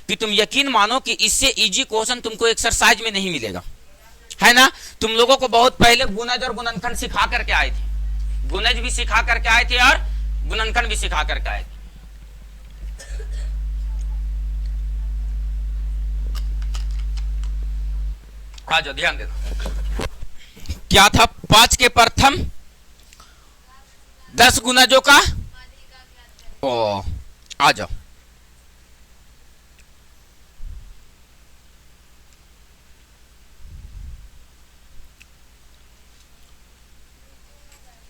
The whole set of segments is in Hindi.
कि तुम यकीन मानो कि इससे इजी क्वेश्चन तुमको एक्सरसाइज में नहीं मिलेगा, है ना। तुम लोगों को बहुत पहले गुणज और गुणनखंड सिखा करके आए थे, गुणज भी सिखा करके आए थे और गुणनखंड भी सिखा करके आए थे। आ जाओ, ध्यान दे दो। क्या था 5 के प्रथम 10 गुणजों का, ओ आ जाओ।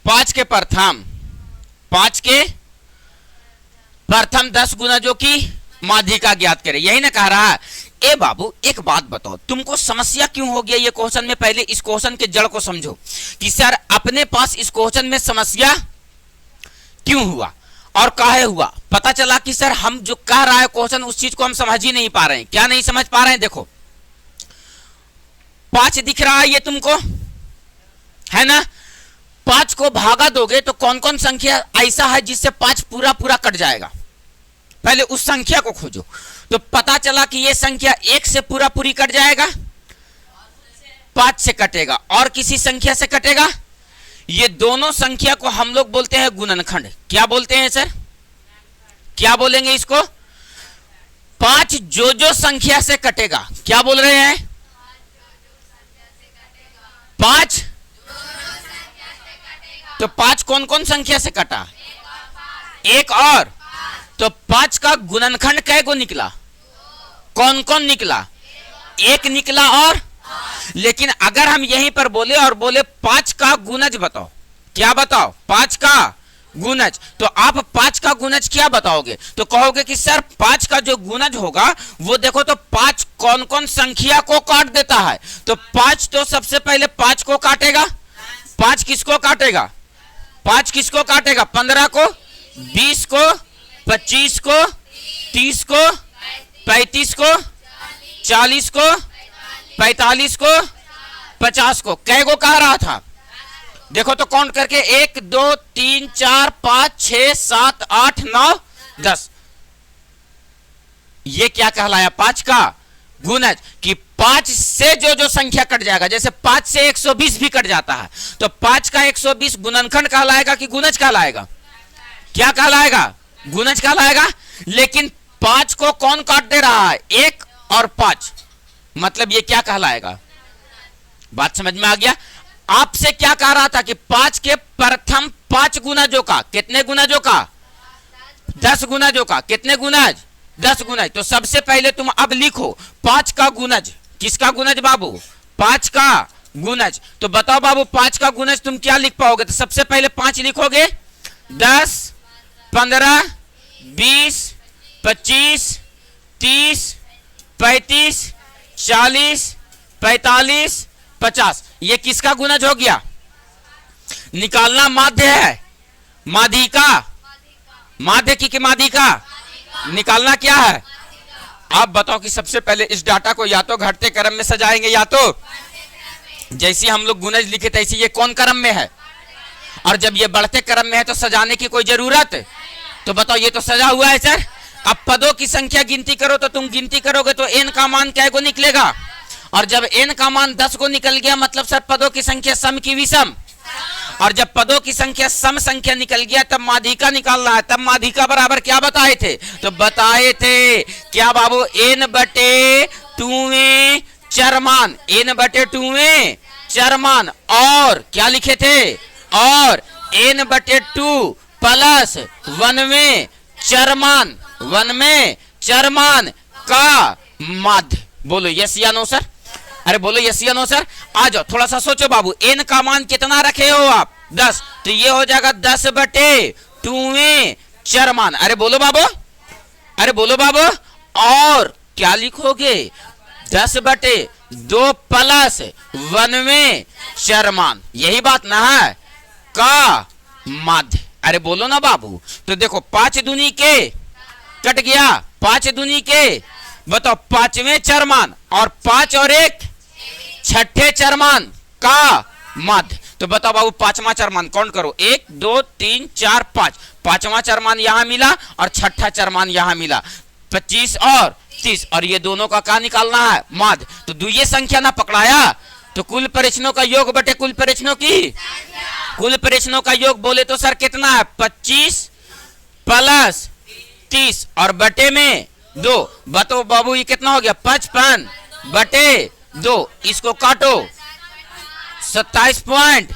पांच के प्रथम 10 गुणजों की माध्यिका ज्ञात करें, यही ना कह रहा है। ए बाबू एक बात बताओ, तुमको समस्या क्यों हो गया ये क्वेश्चन में? पहले इस क्वेश्चन के जड़ को समझो कि सर अपने पास इस क्वेश्चन में समस्या क्यों हुआ और काहे हुआ। पता चला कि सर हम जो कह रहा है क्वेश्चन उस चीज को हम समझ ही नहीं पा रहे हैं। क्या नहीं समझ पा रहे हैं? देखो 5 दिख रहा है ये तुमको, है ना। 5 को भागा दोगे तो कौन कौन संख्या ऐसा है जिससे 5 पूरा पूरा कट जाएगा? पहले उस संख्या को खोजो। तो पता चला कि ये संख्या 1 से पूरा पूरी कट जाएगा, 5 से कटेगा, और किसी संख्या से कटेगा। ये दोनों संख्या को हम लोग बोलते हैं गुणनखंड। क्या बोलते हैं सर? क्या बोलेंगे इसको? 5 जो संख्या से कटेगा। क्या बोल रहे हैं? 5 तो 5 कौन कौन संख्या से कटा? 1 और। तो 5 का गुणनखंड कै गो निकला? कौन कौन निकला? 1 निकला और। लेकिन अगर हम यहीं पर बोले और बोले 5 का गुणज बताओ, क्या बताओ? 5 का गुणज। तो आप 5 का गुणज क्या बताओगे? तो कहोगे कि सर 5 का जो गुणज होगा वो देखो तो 5 कौन कौन संख्या को काट देता है। तो 5 तो सबसे पहले 5 को काटेगा। 5 किसको काटेगा? 5 किसको काटेगा? 15 को, 20 को, 25 को, 30 को, 35 को, 40 को, 45 को, 50 को। कै गो कह रहा था? देखो तो काउंट करके 1 2 3 4 5 6 7 8 9 10। ये क्या कहलाया? 5 का गुणज। कि 5 से जो संख्या कट जाएगा, जैसे 5 से 120 भी कट जाता है, तो 5 का 120 गुणनखंड कहलाएगा कि गुणज कहलाएगा? क्या कहलाएगा? गुणज कहलाएगा। लेकिन 5 को कौन काट दे रहा है? 1 और 5, मतलब ये क्या कहलाएगा? बात समझ में आ गया? आपसे क्या कह रहा था कि 5 के प्रथम 5 गुणजों का, कितने गुणजों का? 10 गुणजों का। कितने गुणज? 10 गुणज। तो सबसे पहले तुम अब लिखो 5 का गुणज। किसका गुणज बाबू? 5 का गुणज। तो बताओ बाबू 5 का गुणज तुम क्या लिख पाओगे? तो सबसे पहले 5 लिखोगे, 10 15 20 25 30 35 40 45 50। ये किसका गुणज हो गया? निकालना माध्य है, माध्यिका। माध्य की माध्यिका निकालना क्या है? आप बताओ कि सबसे पहले इस डाटा को या तो घटते क्रम में सजाएंगे या तो जैसे हम लोग गुणज लिखे तैसे ये कौन क्रम में है? और जब ये बढ़ते क्रम में है तो सजाने की कोई जरूरत? तो बताओ ये तो सजा हुआ है सर। अब पदों की संख्या गिनती करो तो तुम गिनती करोगे तो n का मान क्या को निकलेगा? और जब n का मान 10 को निकल गया मतलब सर पदों की संख्या सम की विषम। और जब पदों की संख्या सम संख्या निकल गया तब माध्यिका निकालना है। तब माध्यिका बराबर क्या बताए थे? तो बताए थे क्या बाबू? n बटे 2 चरमान, n बटे 2 चरमान। और क्या लिखे थे? और n बटे 2 प्लस 1 चरमान, 1 चरमान का माध्य। बोलो यस या नो सर? अरे बोलो यस या नो सर? आ जाओ थोड़ा सा सोचो बाबू। n का मान कितना रखे हो आप? 10। तो ये हो जाएगा 10 बटे 2 चरमान। अरे बोलो बाबू, अरे बोलो बाबू। और क्या लिखोगे? 10 बटे 2 प्लस 1 चरमान। यही बात ना है का माध्य। अरे बोलो ना बाबू। तो देखो 5 दूनी के कट गया, 5 दूनी के बताओ 5वें चरमान और 5 और 1 छठे चरमान का माध्य। तो बताओ बाबू 5वां चरमान काउंट करो, 1 2 3 4 5। 5वां चरमान यहां मिला और छठा चरमान यहां मिला, 25 और 30 और ये दोनों का क्या निकालना है, माध्य। तो द्वितीय संख्या ना पकड़ाया तो कुल परीक्षणों का योग बटे कुल परीक्षणों की, कुल परीक्षणों का योग बोले तो सर कितना है, 25 प्लस 30 और बटे में 2। बताओ बाबू ये कितना हो गया, 55 बटे 2। इसको काटो 27 पॉइंट।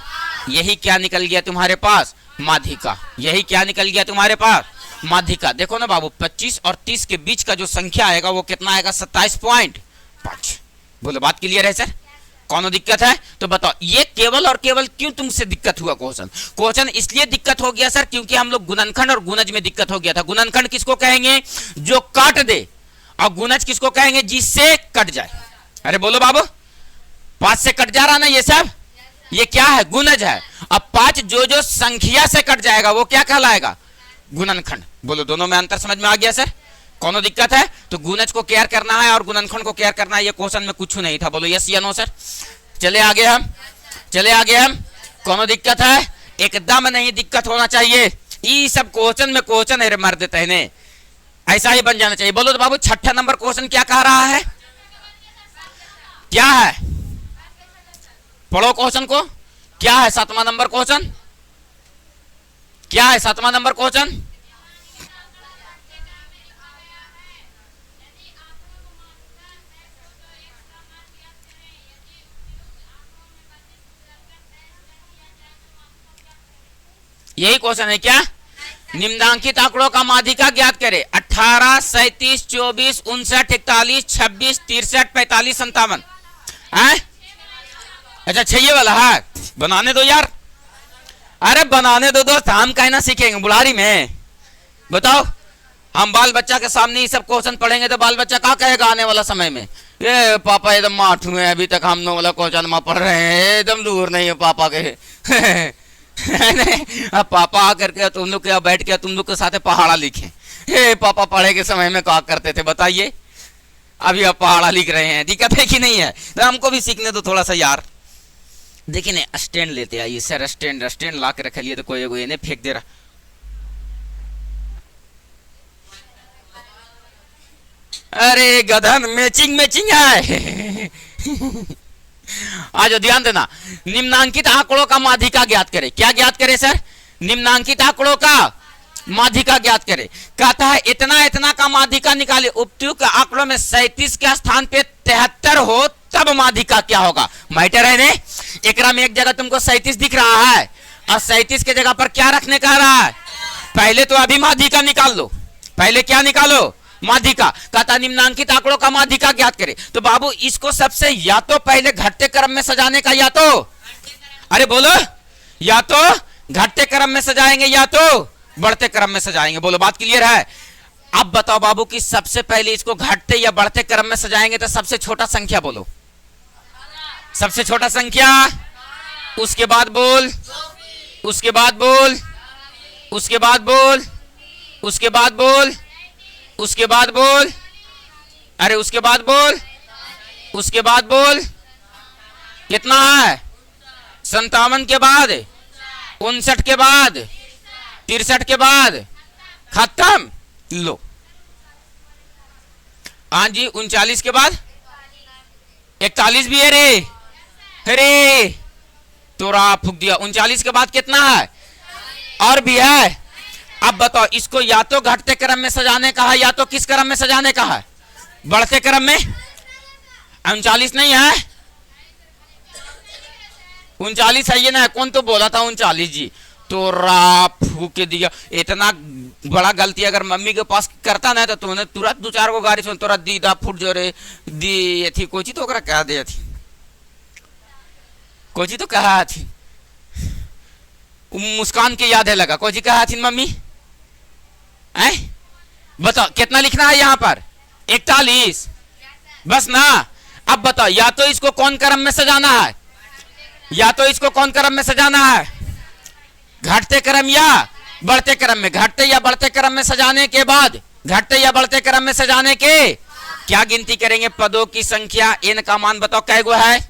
यही क्या निकल गया तुम्हारे पास, माध्यिका। यही क्या निकल गया तुम्हारे पास, माध्यिका। देखो ना बाबू 25 और 30 के बीच का जो संख्या आएगा वो कितना आएगा, 27.5। बोलो बात क्लियर है सर, कौन दिक्कत है? तो बताओ ये केवल और केवल क्यों तुमसे दिक्कत हुआ क्वेश्चन? क्वेश्चन इसलिए दिक्कत हो गया सर क्योंकि हम लोग गुणनखंड और गुणज में दिक्कत हो गया था। गुणनखंड किसको कहेंगे, जो काट दे, और गुणज किसको कहेंगे, जिससे कट जाए। अरे बोलो बाबू, 5 से कट जा रहा ना ये सब, ये क्या है, गुणज है। अब 5 जो संख्या से कट जाएगा वो क्या कहलाएगा, गुणनखंड। बोलो दोनों में अंतर समझ में आ गया सर, कौन दिक्कत है? तो गुणज को केयर करना है और गुणनखंड को केयर करना है, ये क्वेश्चन में कुछ नहीं था। बोलो यस या नो सर। चले आगे हम, चले आगे हम। कौन दिक्कत है? एकदम नहीं दिक्कत होना चाहिए। ये सब क्वेश्चन में क्वेश्चन है मर देते हैं, ऐसा ही बन जाना चाहिए। बोलो तो बाबू 6ठा नंबर क्वेश्चन क्या कह रहा है, क्या है, पढ़ो क्वेश्चन को। क्या है 7वां नंबर क्वेश्चन, क्या है 7वां नंबर क्वेश्चन? यही क्वेश्चन है क्या, निम्नांकित आंकड़ों का माध्यिका ज्ञात करें। 18, 37, 24, 59, 41, 26, 63, 45, 57। अच्छा 6 वाला है, बनाने दो यार। अरे बनाने दो दोस्त, हम कहना सीखेंगे बुढ़ारी में। बताओ हम बाल बच्चा के सामने ये सब क्वेश्चन पढ़ेंगे तो बाल बच्चा क्या कहेगा आने वाला समय में, ये पापा एकदम माठ हुए, अभी तक हम लोग वाला क्वेश्चन में पढ़ रहे हैं, एकदम दूर नहीं है पापा के। अब पापा आकर के तुम लोग के बैठ के तुम लोग के साथ पहाड़ा लिखे, हे पापा पढ़े के समय में क्या करते थे बताइए, अभी आप पहाड़ा लिख रहे हैं। दिक्कत है कि नहीं है? तो हमको भी सीखने दो थोड़ा सा यार। देखिए ना स्टैंड लेते आइए सर, स्टैंड स्टैंड ला के रख लिए तो कोई नहीं फेंक दे रहा। अरे गधन मैचिंग मैचिंग है। आज ध्यान देना, निम्नांकित आंकड़ों का माध्यिका ज्ञात करें। क्या ज्ञात करें सर? निम्नांकित आंकड़ों का माध्यिका ज्ञात करें। कहता है इतना इतना का माध्यिका निकाले। उपयुक्त आंकड़ों में 37 के स्थान पे 73 हो तब माध्यिका क्या होगा? मैटर है ने, एकरा में एक जगह तुमको 37 दिख रहा है और 37 के जगह पर क्या रखने कह रहा है? पहले तो अभी माध्यिका निकाल लो, पहले क्या निकालो? माध्यिका। कहता निम्नांकित आंकड़ों का माध्यिका ज्ञात करें। तो बाबू इसको सबसे या तो पहले घटते क्रम में सजाने का, या तो, अरे बोलो, या तो घटते क्रम में सजाएंगे या तो बढ़ते क्रम में सजाएंगे। बोलो बात क्लियर है? अब बताओ बाबू कि सबसे पहले इसको घटते या बढ़ते क्रम में सजाएंगे तो सबसे छोटा संख्या बोलो, सबसे छोटा संख्या, उसके बाद बोल, उसके बाद बोल, उसके बाद बोल, उसके बाद बोल, उसके बाद बोल, अरे उसके बाद बोल, उसके बाद बोल, कितना है? 57 के बाद, 59 के बाद, 63 के बाद, खत्म। लो हाँ जी, 39 के बाद 41 भी है रे, अरे तोरा फूक दिया। 39 के बाद कितना है? और भी है। अब बताओ इसको या तो घटते क्रम में सजाने का है या तो किस क्रम में सजाने का है? बढ़ते क्रम में। 39 नहीं है, 39 है ये ना, कौन तो बोला था 39 जी, तो फूक दिया। इतना बड़ा गलती अगर मम्मी के पास करता ना तो तूने तुरंत 2-4 गो गाड़ी सुन तोरा दीदा फुट जो रे दी ये थी कोची तो ओकरा कह दे थी, कोची तो कहा थी, मुस्कान के याद है लगा, कोची कहा थी मम्मी है? बताओ कितना लिखना है यहाँ पर? 41 बस ना। अब बताओ या तो इसको कौन क्रम में सजाना है, या तो इसको कौन क्रम में सजाना है? घटते क्रम या बढ़ते क्रम में। घटते या बढ़ते क्रम में सजाने के बाद, घटते या बढ़ते क्रम में सजाने के क्या गिनती करेंगे? पदों की संख्या, n का मान बताओ कै गो है?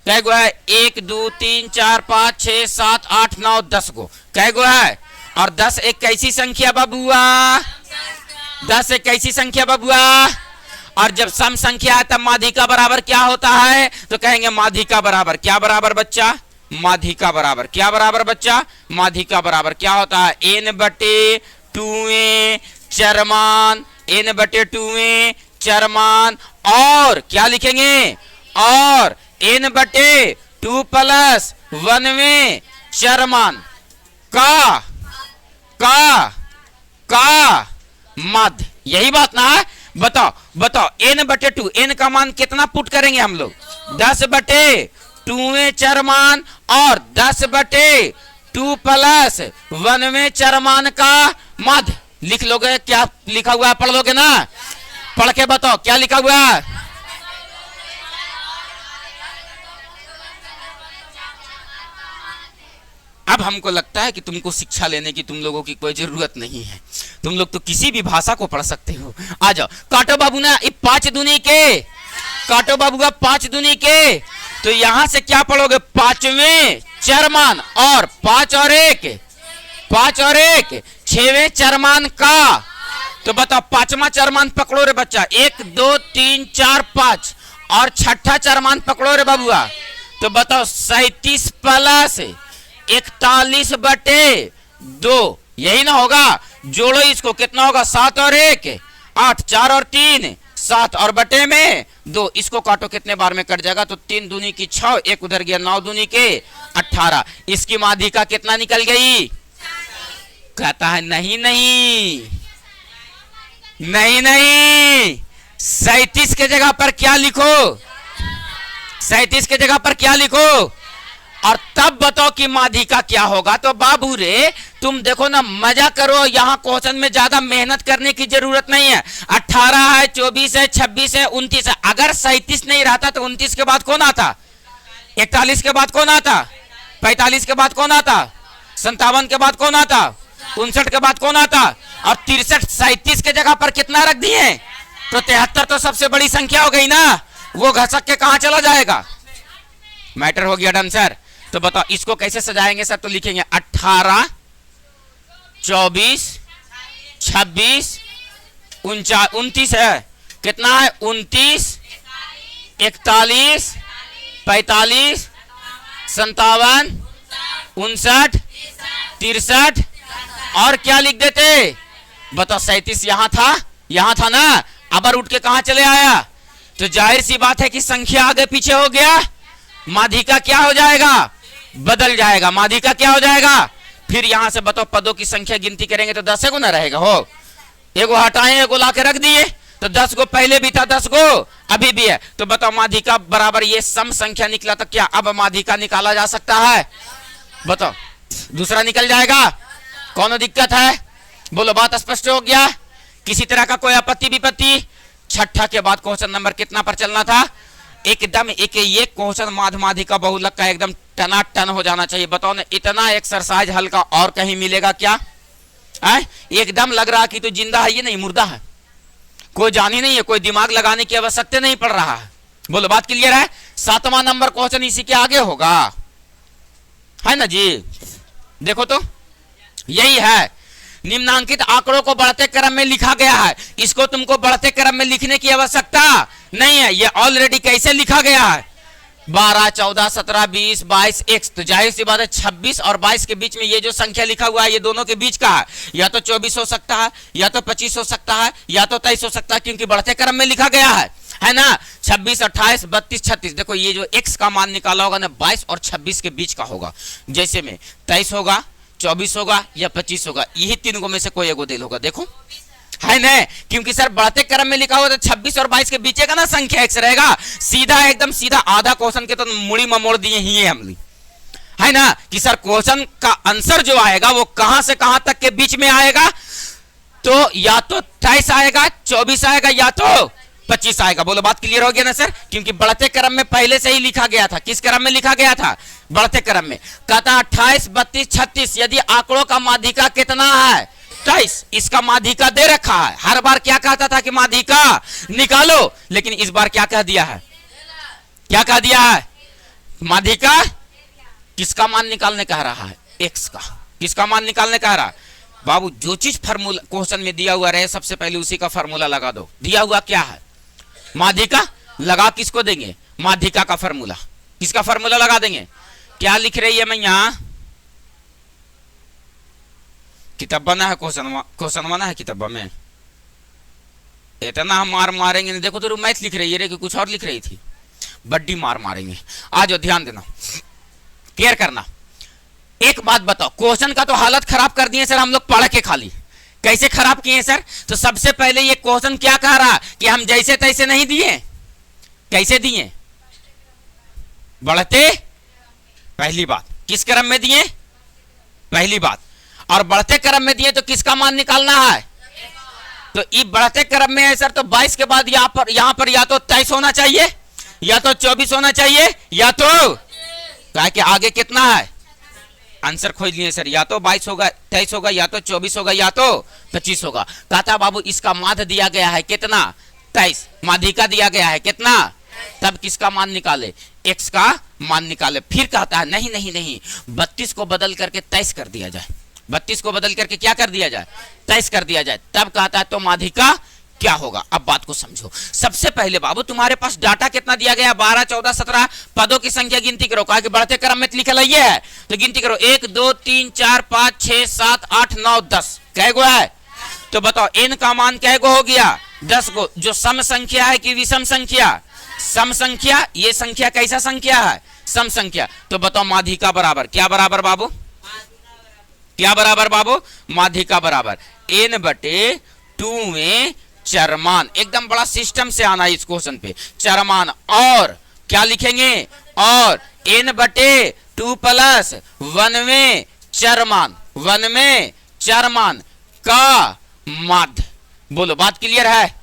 कै गो है? 1 2 3 4 5 6 7 8 9 10 गो। कै गो है? और 10 एक कैसी संख्या बबुआ? 10 एक कैसी संख्या बबुआ? और जब सम संख्या है तब माध्यिका बराबर क्या होता है, तो कहेंगे माध्यिका बराबर क्या बराबर बच्चा, माध्यिका बराबर क्या बराबर बच्चा, माध्यिका बराबर क्या होता है, n बटे 2a चरमान, n बटे 2a चरमान, और क्या लिखेंगे, और n बटे 2 प्लस 1वें चरमान का मध्य। यही बात ना है, बताओ बताओ, n बटे 2, n का मान कितना पुट करेंगे हम लोग, 10 बटे 2वें चरमान और 10 बटे 2 प्लस 1वें चरमान का मध्य। लिख लोगे, क्या लिखा हुआ है पढ़ लोगे ना, पढ़ के बताओ क्या लिखा हुआ है। अब हमको लगता है कि तुमको शिक्षा लेने की तुम लोगों की कोई जरूरत नहीं है, तुम लोग तो किसी भी भाषा को पढ़ सकते हो। आ जाओ, काटो बाबू ना, 5 दूनी के, काटो बाबूगा 5 दूनी के, तो यहां से क्या पढ़ोगे, 5वें चरमान और 5 और 1 6वें चरमान का। तो बताओ 5वां चरमान पकड़ो रे बच्चा, 1 2 3 4 5, और 6ठा चरमान पकड़ो रे बाबुआ, तो बताओ 37 प्लस 41 बटे 2, यही ना होगा, जोड़ो इसको, कितना होगा, 7 और 1 8, 4 और 3 7, और बटे में 2, इसको काटो कितने बार में कट जाएगा, तो 3 दूनी की 6, 1 उधर गया, 9 दूनी के 18। इसकी माध्यिका कितना निकल गई, कहता है नहीं नहीं नहीं नहीं, 37 के जगह पर क्या लिखो, 37 के जगह पर क्या लिखो, और तब बताओ कि माध्यिका क्या होगा। तो बाबू रे तुम देखो ना, मजा करो, यहाँ क्वेश्चन में ज्यादा मेहनत करने की जरूरत नहीं है। 18 है, 24 है, 26 है, 29 है। अगर 37 नहीं रहता तो 29 के बाद कौन आता, 41 के बाद कौन आता, 45 के बाद कौन आता, 57 के बाद कौन आता, 59 के बाद कौन आता, और 63 37 के जगह पर कितना रख दिए, तो 73 तो सबसे बड़ी संख्या हो गई ना, वो घसक के कहां चला जाएगा, मैटर हो गया डन सर। तो बताओ इसको कैसे सजाएंगे सर, तो लिखेंगे 18 24 26 29 है, कितना है 29 41 45 57 59 63, और क्या लिख देते, बताओ 37 यहां था ना, अबर उठ के कहां चले आया, तो जाहिर सी बात है कि संख्या आगे पीछे हो गया, माध्यिका क्या हो जाएगा, बदल जाएगा, माध्यिका क्या हो जाएगा। फिर यहां से बताओ पदों की संख्या गिनती करेंगे तो 10 गुना रहेगा, हो एगो हटाए एगो लाके रख दिए, तो 10 गो पहले भी था, 10 गो अभी भी है, तो बताओ माध्यिका बराबर ये सम संख्या निकला, तो क्या अब माध्यिका निकाला जा सकता है, बताओ दूसरा निकल जाएगा, कौन दिक्कत है, बोलो बात स्पष्ट हो गया, किसी तरह का कोई आपत्ति विपत्ति। 6ठा के बाद क्वेश्चन नंबर कितना पर चलना था, एकदम एक ये क्वेश्चन माध्यिका बहुलक का एकदम टनाटन हो जाना चाहिए। बताओ ना, इतना एक्सरसाइज हल्का और कहीं मिलेगा क्या, एकदम लग रहा कि तो जिंदा है, ये नहीं मुर्दा है, कोई जान ही नहीं है, कोई दिमाग लगाने की आवश्यकता नहीं पड़ रहा है। बोलो बात क्लियर है। 7वां नंबर क्वेश्चन इसी के आगे होगा, है ना जी, देखो तो यही है, निम्नांकित आंकड़ों को बढ़ते क्रम में लिखा गया है, इसको तुमको बढ़ते क्रम में लिखने की आवश्यकता नहीं है, ये ऑलरेडी कैसे लिखा गया है, 12 14 17 20 22 x, तो जाहिर सी बात है 26 और 22 के बीच में ये जो संख्या लिखा हुआ है ये दोनों के बीच का है, या तो 24 हो सकता है, या तो 25 हो सकता है, या तो 23 हो सकता है, क्योंकि बढ़ते क्रम में लिखा गया है ना। 26 28 32 36, देखो ये जो x का मान निकाला होगा ना 22 और 26 के बीच का होगा, जैसे में 23 होगा, 24 होगा या 25 होगा, यही 3 में से कोई एगो दिल होगा, देखो है ना, क्योंकि सर बढ़ते क्रम में लिखा हुआ तो 26 और 22 के बीच का ना संख्या x रहेगा, सीधा एकदम सीधा आधा क्वेश्चन के तो मुड़ी ममोड़ दिए ही है हमने, है ना, कि सर क्वेश्चन का आंसर जो आएगा वो कहां से कहां तक के बीच में आएगा, तो या तो 28 आएगा, 24 आएगा, या तो 25 आएगा। बोलो बात क्लियर हो गया ना सर, क्योंकि बढ़ते क्रम में पहले से ही लिखा गया था, किस क्रम में लिखा गया था, बढ़ते क्रम में। कहता 28 32 36, यदि आंकड़ों का माध्यिका कितना है 23, इसका माध्यिका दे रखा है, हर बार क्या कहता था कि माध्यिका निकालो, लेकिन इस बार क्या कह दिया है, क्या कह दिया है, माध्यिका किसका मान निकालने कह रहा है, x का, किसका मान निकालने कह रहा है। बाबू जो चीज फार्मूला क्वेश्चन में दिया हुआ रहे सबसे पहले उसी का फार्मूला लगा दो, दिया हुआ क्या है, माध्यिका लगा किसको देंगे? माध्यिका का फॉर्मूला। किसका फॉर्मूला लगा देंगे? क्या लिख रही है मैया? किताबा ना है, क्वेश्चन ना है किताबा में। इतना हम मार मारेंगे। देखो तो मैथ लिख रही है रे कि कुछ और लिख रही थी। बड्डी मार मारेंगे। आ जाओ, ध्यान देना, केयर करना। एक बात बताओ, क्वेश्चन का तो हालत खराब कर दिए सर हम लोग पढ़ के खाली। कैसे खराब किए सर? तो सबसे पहले ये क्वेश्चन क्या कह रहा कि हम जैसे तैसे नहीं दिए। कैसे दिए? बढ़ते, पहली बात किस क्रम में दिए? पहली बात। और बढ़ते क्रम में दिए तो किसका मान निकालना है? तो ये बढ़ते क्रम में है सर, तो 22 के बाद यहां पर या तो 23 होना चाहिए, या तो 24 होना चाहिए, या तो क्या कि आगे कितना है? आंसर खोज लिए सर, या तो 22 होगा, 23 होगा, या तो 24 होगा, या तो 25 होगा। कहता बाबू इसका माध्य दिया गया है कितना? 23। माध्यिका दिया गया है कितना? तब किसका मान निकाले? x का मान निकाले। फिर कहता है नहीं नहीं नहीं, 32 को बदल करके 23 कर दिया जाए। 32 को बदल करके क्या कर दिया जाए? 23 कर दिया जाए। तब कहता है तो माध्यिका क्या होगा? अब बात को समझो। सबसे पहले बाबू तुम्हारे पास डाटा कितना दिया गया? 12, 14, 17 पदों की संख्या गिनती करो। कहा कि बढ़ते क्रम में लिखा ये है तो गिनती करो। 1, 2, 3, 4, 5, 6, 7, 8, 9, 10। कै गो है? तो बताओ n का मान कै गो हो गया? 10 गो। जो सम संख्या है कि विषम संख्या? सम संख्या। ये संख्या कैसा संख्या है? सम संख्या। तो बताओ माध्यिका बराबर क्या बराबर बाबू? क्या बराबर बाबू? माध्यिका बराबर n/2 में चरमान। एकदम बड़ा सिस्टम से आना है इस क्वेश्चन पे। चरमान और क्या लिखेंगे? और n/2 प्लस 1 में चरमान, 1 में चरमान का माध्य। बोलो बात क्लियर है?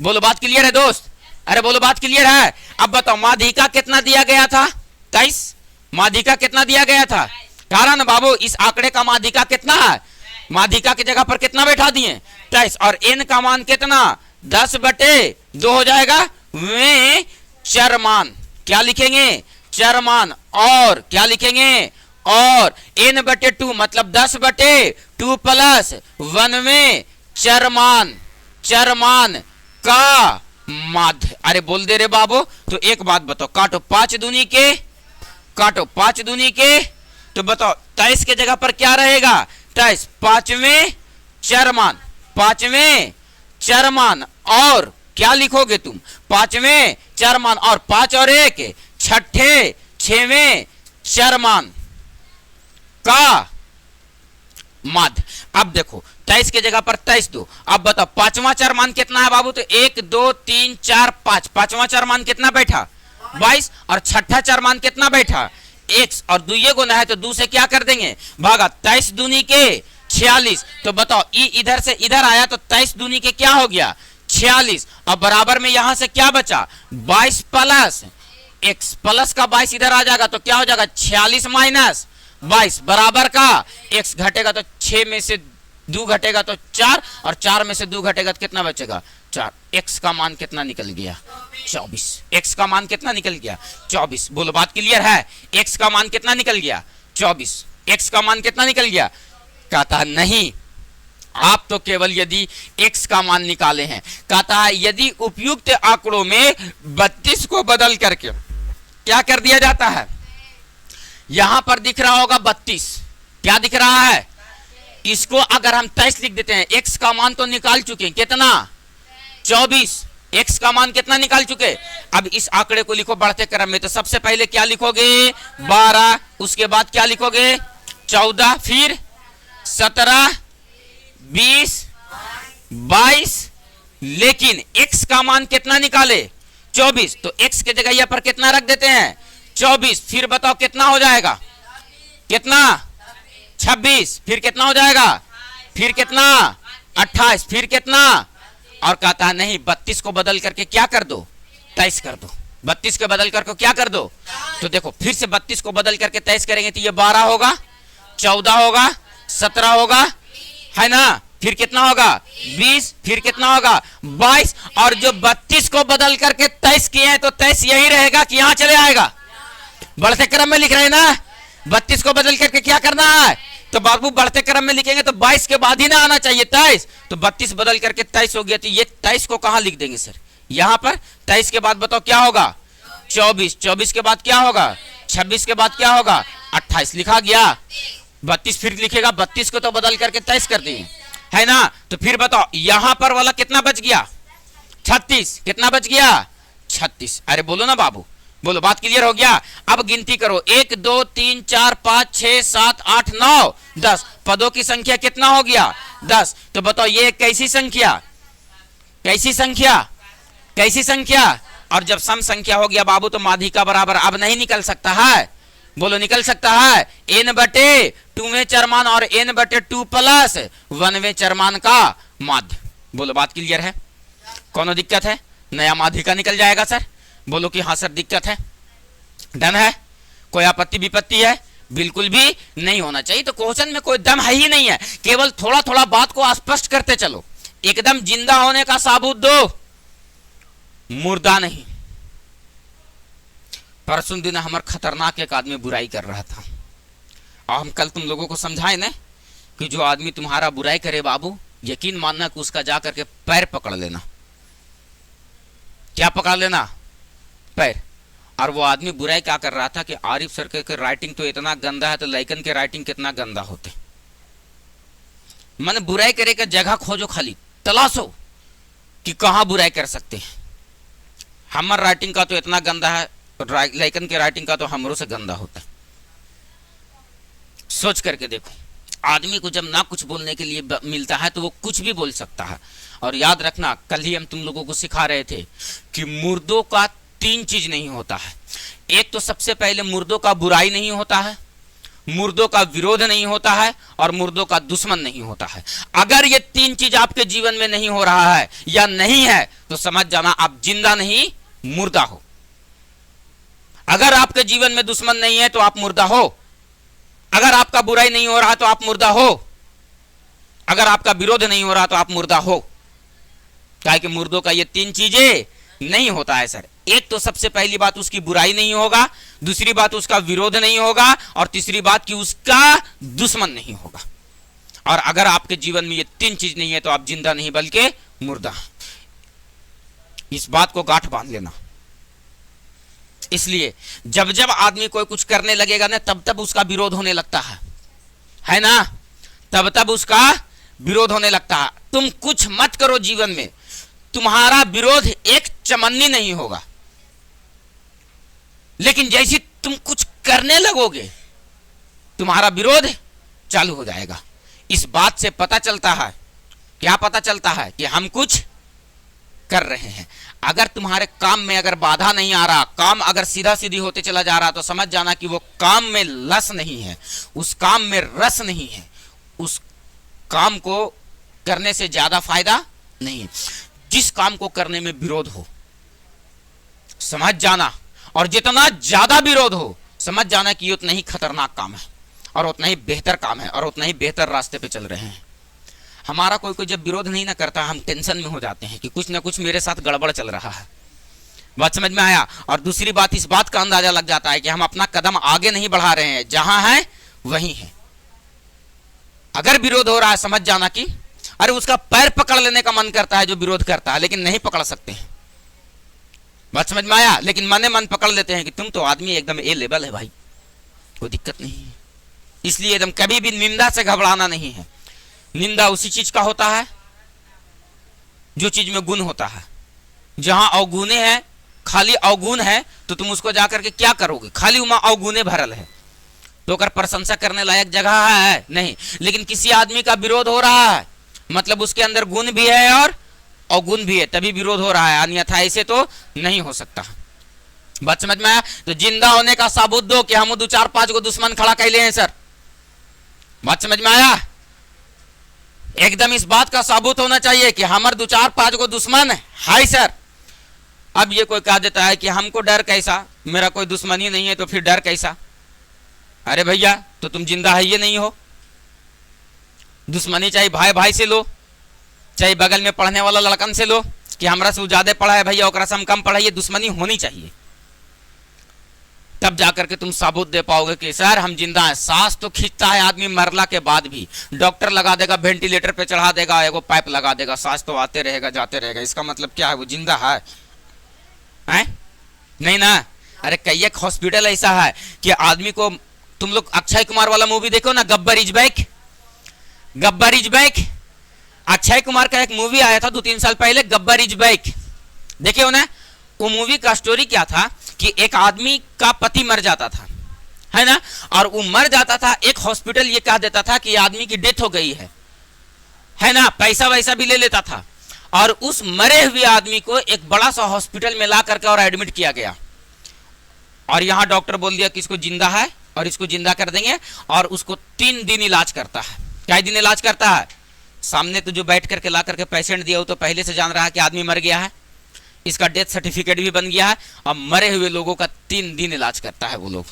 बोलो बात क्लियर है दोस्त? अरे बोलो बात क्लियर है? अब बताओ माध्यिका कितना दिया गया था? 23। माध्यिका कितना दिया गया था? कारण बाबू इस आंकड़े का माध्यिका कितना है? माध्यिका की जगह पर कितना बैठा दिए? 23। और n का मान कितना? 10/2 हो जाएगा। वे चरमान क्या लिखेंगे? चरमान। और क्या लिखेंगे? और n/2 मतलब 10/2 प्लस 1 में चरमान, चरमान का माध्य। अरे बोल दे रे बाबू। तो एक बात बताओ, काटो 5 दूनी के, काटो 5 दूनी के, तो बताओ 23 के जगह पर क्या रहेगा? 23। 5वें चरमान, 5वें चरमान। और क्या लिखोगे तुम? 5वें चरमान और 5 और 1 छठे, 6वें चरमान का माध्य। अब देखो 23 के जगह पर 23 दो। अब बताओ 5वां चरमान कितना है बाबू? तो 1, 2, 3, 4, 5। 5वां चरमान कितना बैठा? 22। और छठा चरमान कितना बैठा? 1। और दुइये गुना है तो 2 से क्या कर देंगे? भागा। 23 दूनी के 46। तो बताओ इधर से इधर आया तो 23 दूनी के क्या हो गया? 46। और बराबर में यहां से क्या बचा? 22 प्लस x प्लस का 22 इधर आ जाएगा तो क्या हो जाएगा? 46 माइनस 22 बराबर का x घटेगा तो 6 में से 2 घटेगा तो 4, और 4 में से 2 घटेगा तो कितना बचेगा? 4। x का मान कितना निकल गया? 24। x का मान कितना निकल गया? 24। बोलो बात क्लियर है? x का मान कितना निकल गया? 24। x का मान कितना निकल गया? कहता नहीं, आप तो केवल यदि x का मान निकाले हैं। कहता है यदि उपयुक्त आंकड़ों में 32 को बदल करके क्या कर दिया जाता है? यहां पर दिख रहा होगा 32। क्या दिख रहा है? इसको अगर हम 23 लिख देते हैं, x का मान तो निकाल चुके हैं कितना? 24। x का मान कितना निकाल चुके? अब इस आंकड़े को लिखो बढ़ते क्रम में। तो सबसे पहले क्या लिखोगे? 12। उसके बाद क्या लिखोगे? 14, फिर 17, 20, 22। लेकिन x का मान कितना निकाले? 24। तो x के जगह यहाँ पर कितना रख देते हैं? 24। फिर बताओ कितना हो जाएगा? कितना? 26। फिर कितना हो जाएगा? फिर कितना? 28। फिर कितना? और कहता है नहीं, 32 को बदल करके क्या कर दो? 23 कर दो। 32 को बदल करके क्या कर दो? तो देखो फिर से 32 को बदल करके 23 करेंगे तो ये 12 होगा, 14 होगा, 17 होगा, है ना? फिर कितना होगा? 20। फिर कितना होगा? 22। और जो 32 को बदल करके 23 किए हैं तो 23 यही रहेगा कि यहां चले आएगा? बढ़ते क्रम में लिख रहे हैं ना? 32 को बदल करके क्या करना है? तो बाबू बढ़ते क्रम में लिखेंगे तो 22 के बाद ही ना आना चाहिए 23। तो 32 बदल करके 23 हो गया तो ये 23 को कहां लिख देंगे सर? यहां पर 23 के बाद बताओ क्या होगा 24, 24 के बाद क्या होगा 26 के बाद क्या होगा 28, लिखा गया 32 फिर लिखेगा 32 को तो बदल करके 23 कर दिए है ना। तो फिर बताओ यहां पर वाला कितना बच गया 36, कितना बच गया 36। अरे बोलो ना बाबू, बोलो, बात क्लियर हो गया। अब गिनती करो 1 2 3 4 5 6 7 8 9 10 पदों की संख्या कितना हो गया 10। तो बताओ ये कैसी संख्या, कैसी संख्या, कैसी संख्या। और जब सम संख्या हो गया बाबू तो माध्यिका बराबर अब नहीं निकल सकता है, बोलो निकल सकता है n बटे 2वें चरमान और n बटे 2 प्लस 1वें चरमान का माध्य। बोलो बात क्लियर है, कौन दिक्कत है, नया माध्यिका निकल जाएगा सर। बोलो कि हाँ सर दिक्कत है, डन है, कोई आपत्ति विपत्ति है, बिल्कुल भी नहीं होना चाहिए। तो क्वेश्चन में कोई दम है ही नहीं है, केवल थोड़ा थोड़ा बात को स्पष्ट करते चलो। एकदम जिंदा होने का साबूत दो, मुर्दा नहीं। परसों दिन हमार खतरनाक एक आदमी बुराई कर रहा था और हम कल तुम लोगों को समझाए ना कि जो आदमी तुम्हारा बुराई करे बाबू यकीन मानना कि उसका जा करके पैर पकड़ लेना। क्या पकड़ लेना, पैर। और वो आदमी बुराई क्या कर रहा था कि आरिफ सर के राइटिंग तो इतना गंदा है तो लैकन के राइटिंग कितना गंदा होते। मन बुराई करे का जगह खोजो, खाली तलाशो कि कहां बुराई कर सकते हैं। हमार राइटिंग का तो इतना गंदा है, लैकन के राइटिंग का तो हमरों से गंदा होता है। सोच करके देखो, आदमी को जब ना कुछ बोलने के लिए मिलता है तो वो कुछ भी बोल सकता है। और याद रखना, कल ही हम तुम लोगों को सिखा रहे थे कि मुर्दों का 3 चीज नहीं होता है। एक तो सबसे पहले मुर्दों का बुराई नहीं होता है, मुर्दों का विरोध नहीं होता है और मुर्दों का दुश्मन नहीं होता है। अगर ये 3 चीज आपके जीवन में नहीं हो रहा है या नहीं है तो समझ जाना आप जिंदा नहीं मुर्दा हो। अगर आपके जीवन में दुश्मन नहीं है तो आप मुर्दा हो, अगर आपका बुराई नहीं हो रहा तो आप मुर्दा हो, अगर आपका विरोध नहीं हो रहा तो आप मुर्दा हो। क्या कि मुर्दों का ये 3 चीजें नहीं होता है सर। एक तो सबसे पहली बात उसकी बुराई नहीं होगा, दूसरी बात उसका विरोध नहीं होगा और तीसरी बात कि उसका दुश्मन नहीं होगा। और अगर आपके जीवन में ये 3 चीज नहीं है तो आप जिंदा नहीं बल्कि मुर्दा। इस बात को गांठ बांध लेना। इसलिए जब जब आदमी कोई कुछ करने लगेगा ना तब तब उसका विरोध होने लगता है ना, तब तब उसका विरोध होने लगता है। तुम कुछ मत करो जीवन में, तुम्हारा विरोध एक चमन्नी नहीं होगा, लेकिन जैसे तुम कुछ करने लगोगे तुम्हारा विरोध चालू हो जाएगा। इस बात से पता चलता है, क्या पता चलता है कि हम कुछ कर रहे हैं। अगर तुम्हारे काम में अगर बाधा नहीं आ रहा, काम अगर सीधा सीधी होते चला जा रहा तो समझ जाना कि वो काम में लस नहीं है, उस काम में रस नहीं है, उस काम को करने से ज्यादा फायदा नहीं है। जिस काम को करने में विरोध हो समझ जाना, और जितना ज्यादा विरोध हो समझ जाना कि ये उतना ही खतरनाक काम है और उतना ही बेहतर काम है और उतना ही बेहतर रास्ते पे चल रहे हैं। हमारा कोई कोई जब विरोध नहीं ना करता हम टेंशन में हो जाते हैं कि कुछ ना कुछ मेरे साथ गड़बड़ चल रहा है। बात समझ में आया। और दूसरी बात, इस बात का अंदाजा लग जाता है कि हम अपना कदम आगे नहीं बढ़ा रहे हैं, जहां है वहीं है। अगर विरोध हो रहा है समझ जाना कि अरे उसका पैर पकड़ लेने का मन करता है जो विरोध करता है, लेकिन नहीं पकड़ सकते हैं। बात समझ में आया। लेकिन मने मन पकड़ लेते हैं कि तुम तो आदमी एकदम ए लेवल है भाई, कोई दिक्कत नहीं है। इसलिए एकदम कभी भी निंदा से घबराना नहीं है। निंदा उसी चीज का होता है जो चीज में गुण होता है। जहां अवगुणे है, खाली अवगुण है तो तुम उसको जाकर के क्या करोगे, खाली उमा अवगुणे भरल है तो अगर प्रशंसा करने लायक जगह है नहीं। लेकिन किसी आदमी का विरोध हो रहा है मतलब उसके अंदर गुण भी है और अवगुण भी है, तभी विरोध हो रहा है, अन्यथा ऐसे तो नहीं हो सकता। बात समझ में आया। तो जिंदा होने का साबूत दो कि हम 2-4-5 को दुश्मन खड़ा कैले हैं सर। बात समझ में आया। एकदम इस बात का साबूत होना चाहिए कि हमारे 2-4-5 को दुश्मन है सर। अब ये कोई कह देता है कि हमको डर कैसा, मेरा कोई दुश्मन ही नहीं है तो फिर डर कैसा। अरे भैया तो तुम जिंदा है ये नहीं हो। दुश्मनी चाहे भाई भाई से लो, चाहे बगल में पढ़ने वाला लड़कन से लो कि हमरा से ज्यादा पढ़ा है भैया ओकरा से हम कम पढ़ाइए, दुश्मनी होनी चाहिए। तब जाकर के तुम साबूत दे पाओगे कि सर हम जिंदा हैं। सांस तो खींचता है आदमी मरला के बाद भी, डॉक्टर लगा देगा, वेंटिलेटर पे चढ़ा देगा, एगो पाइप लगा देगा, सांस तो आते रहेगा जाते रहेगा, इसका मतलब क्या है वो जिंदा है। है नहीं ना। अरे कई एक हॉस्पिटल ऐसा है कि आदमी को, तुम लोग अक्षय कुमार वाला मूवी देखो ना, Gabbar is back, Gabbar is back. Akshay Kumar का एक मूवी आया था 2-3 साल पहले, गब्बर इज बैक, देखे हो ना। वो मूवी का स्टोरी क्या था कि एक आदमी का पति मर जाता था, है ना, और वो मर जाता था, एक हॉस्पिटल ये कह देता था कि आदमी की डेथ हो गई है ना, पैसा वैसा भी ले लेता था, और उस मरे हुए आदमी को एक बड़ा सा हॉस्पिटल में ला करके और एडमिट किया गया, और यहाँ डॉक्टर बोल दिया कि इसको जिंदा है और इसको जिंदा कर देंगे, और उसको 3 दिन इलाज करता है। क्या दिन इलाज करता है? सामने तो जो बैठ करके ला करके पेशेंट दिया, वो तो पहले से जान रहा है कि आदमी मर गया है, इसका डेथ सर्टिफिकेट भी बन गया है, और मरे हुए लोगों का 3 दिन इलाज करता है वो लोग।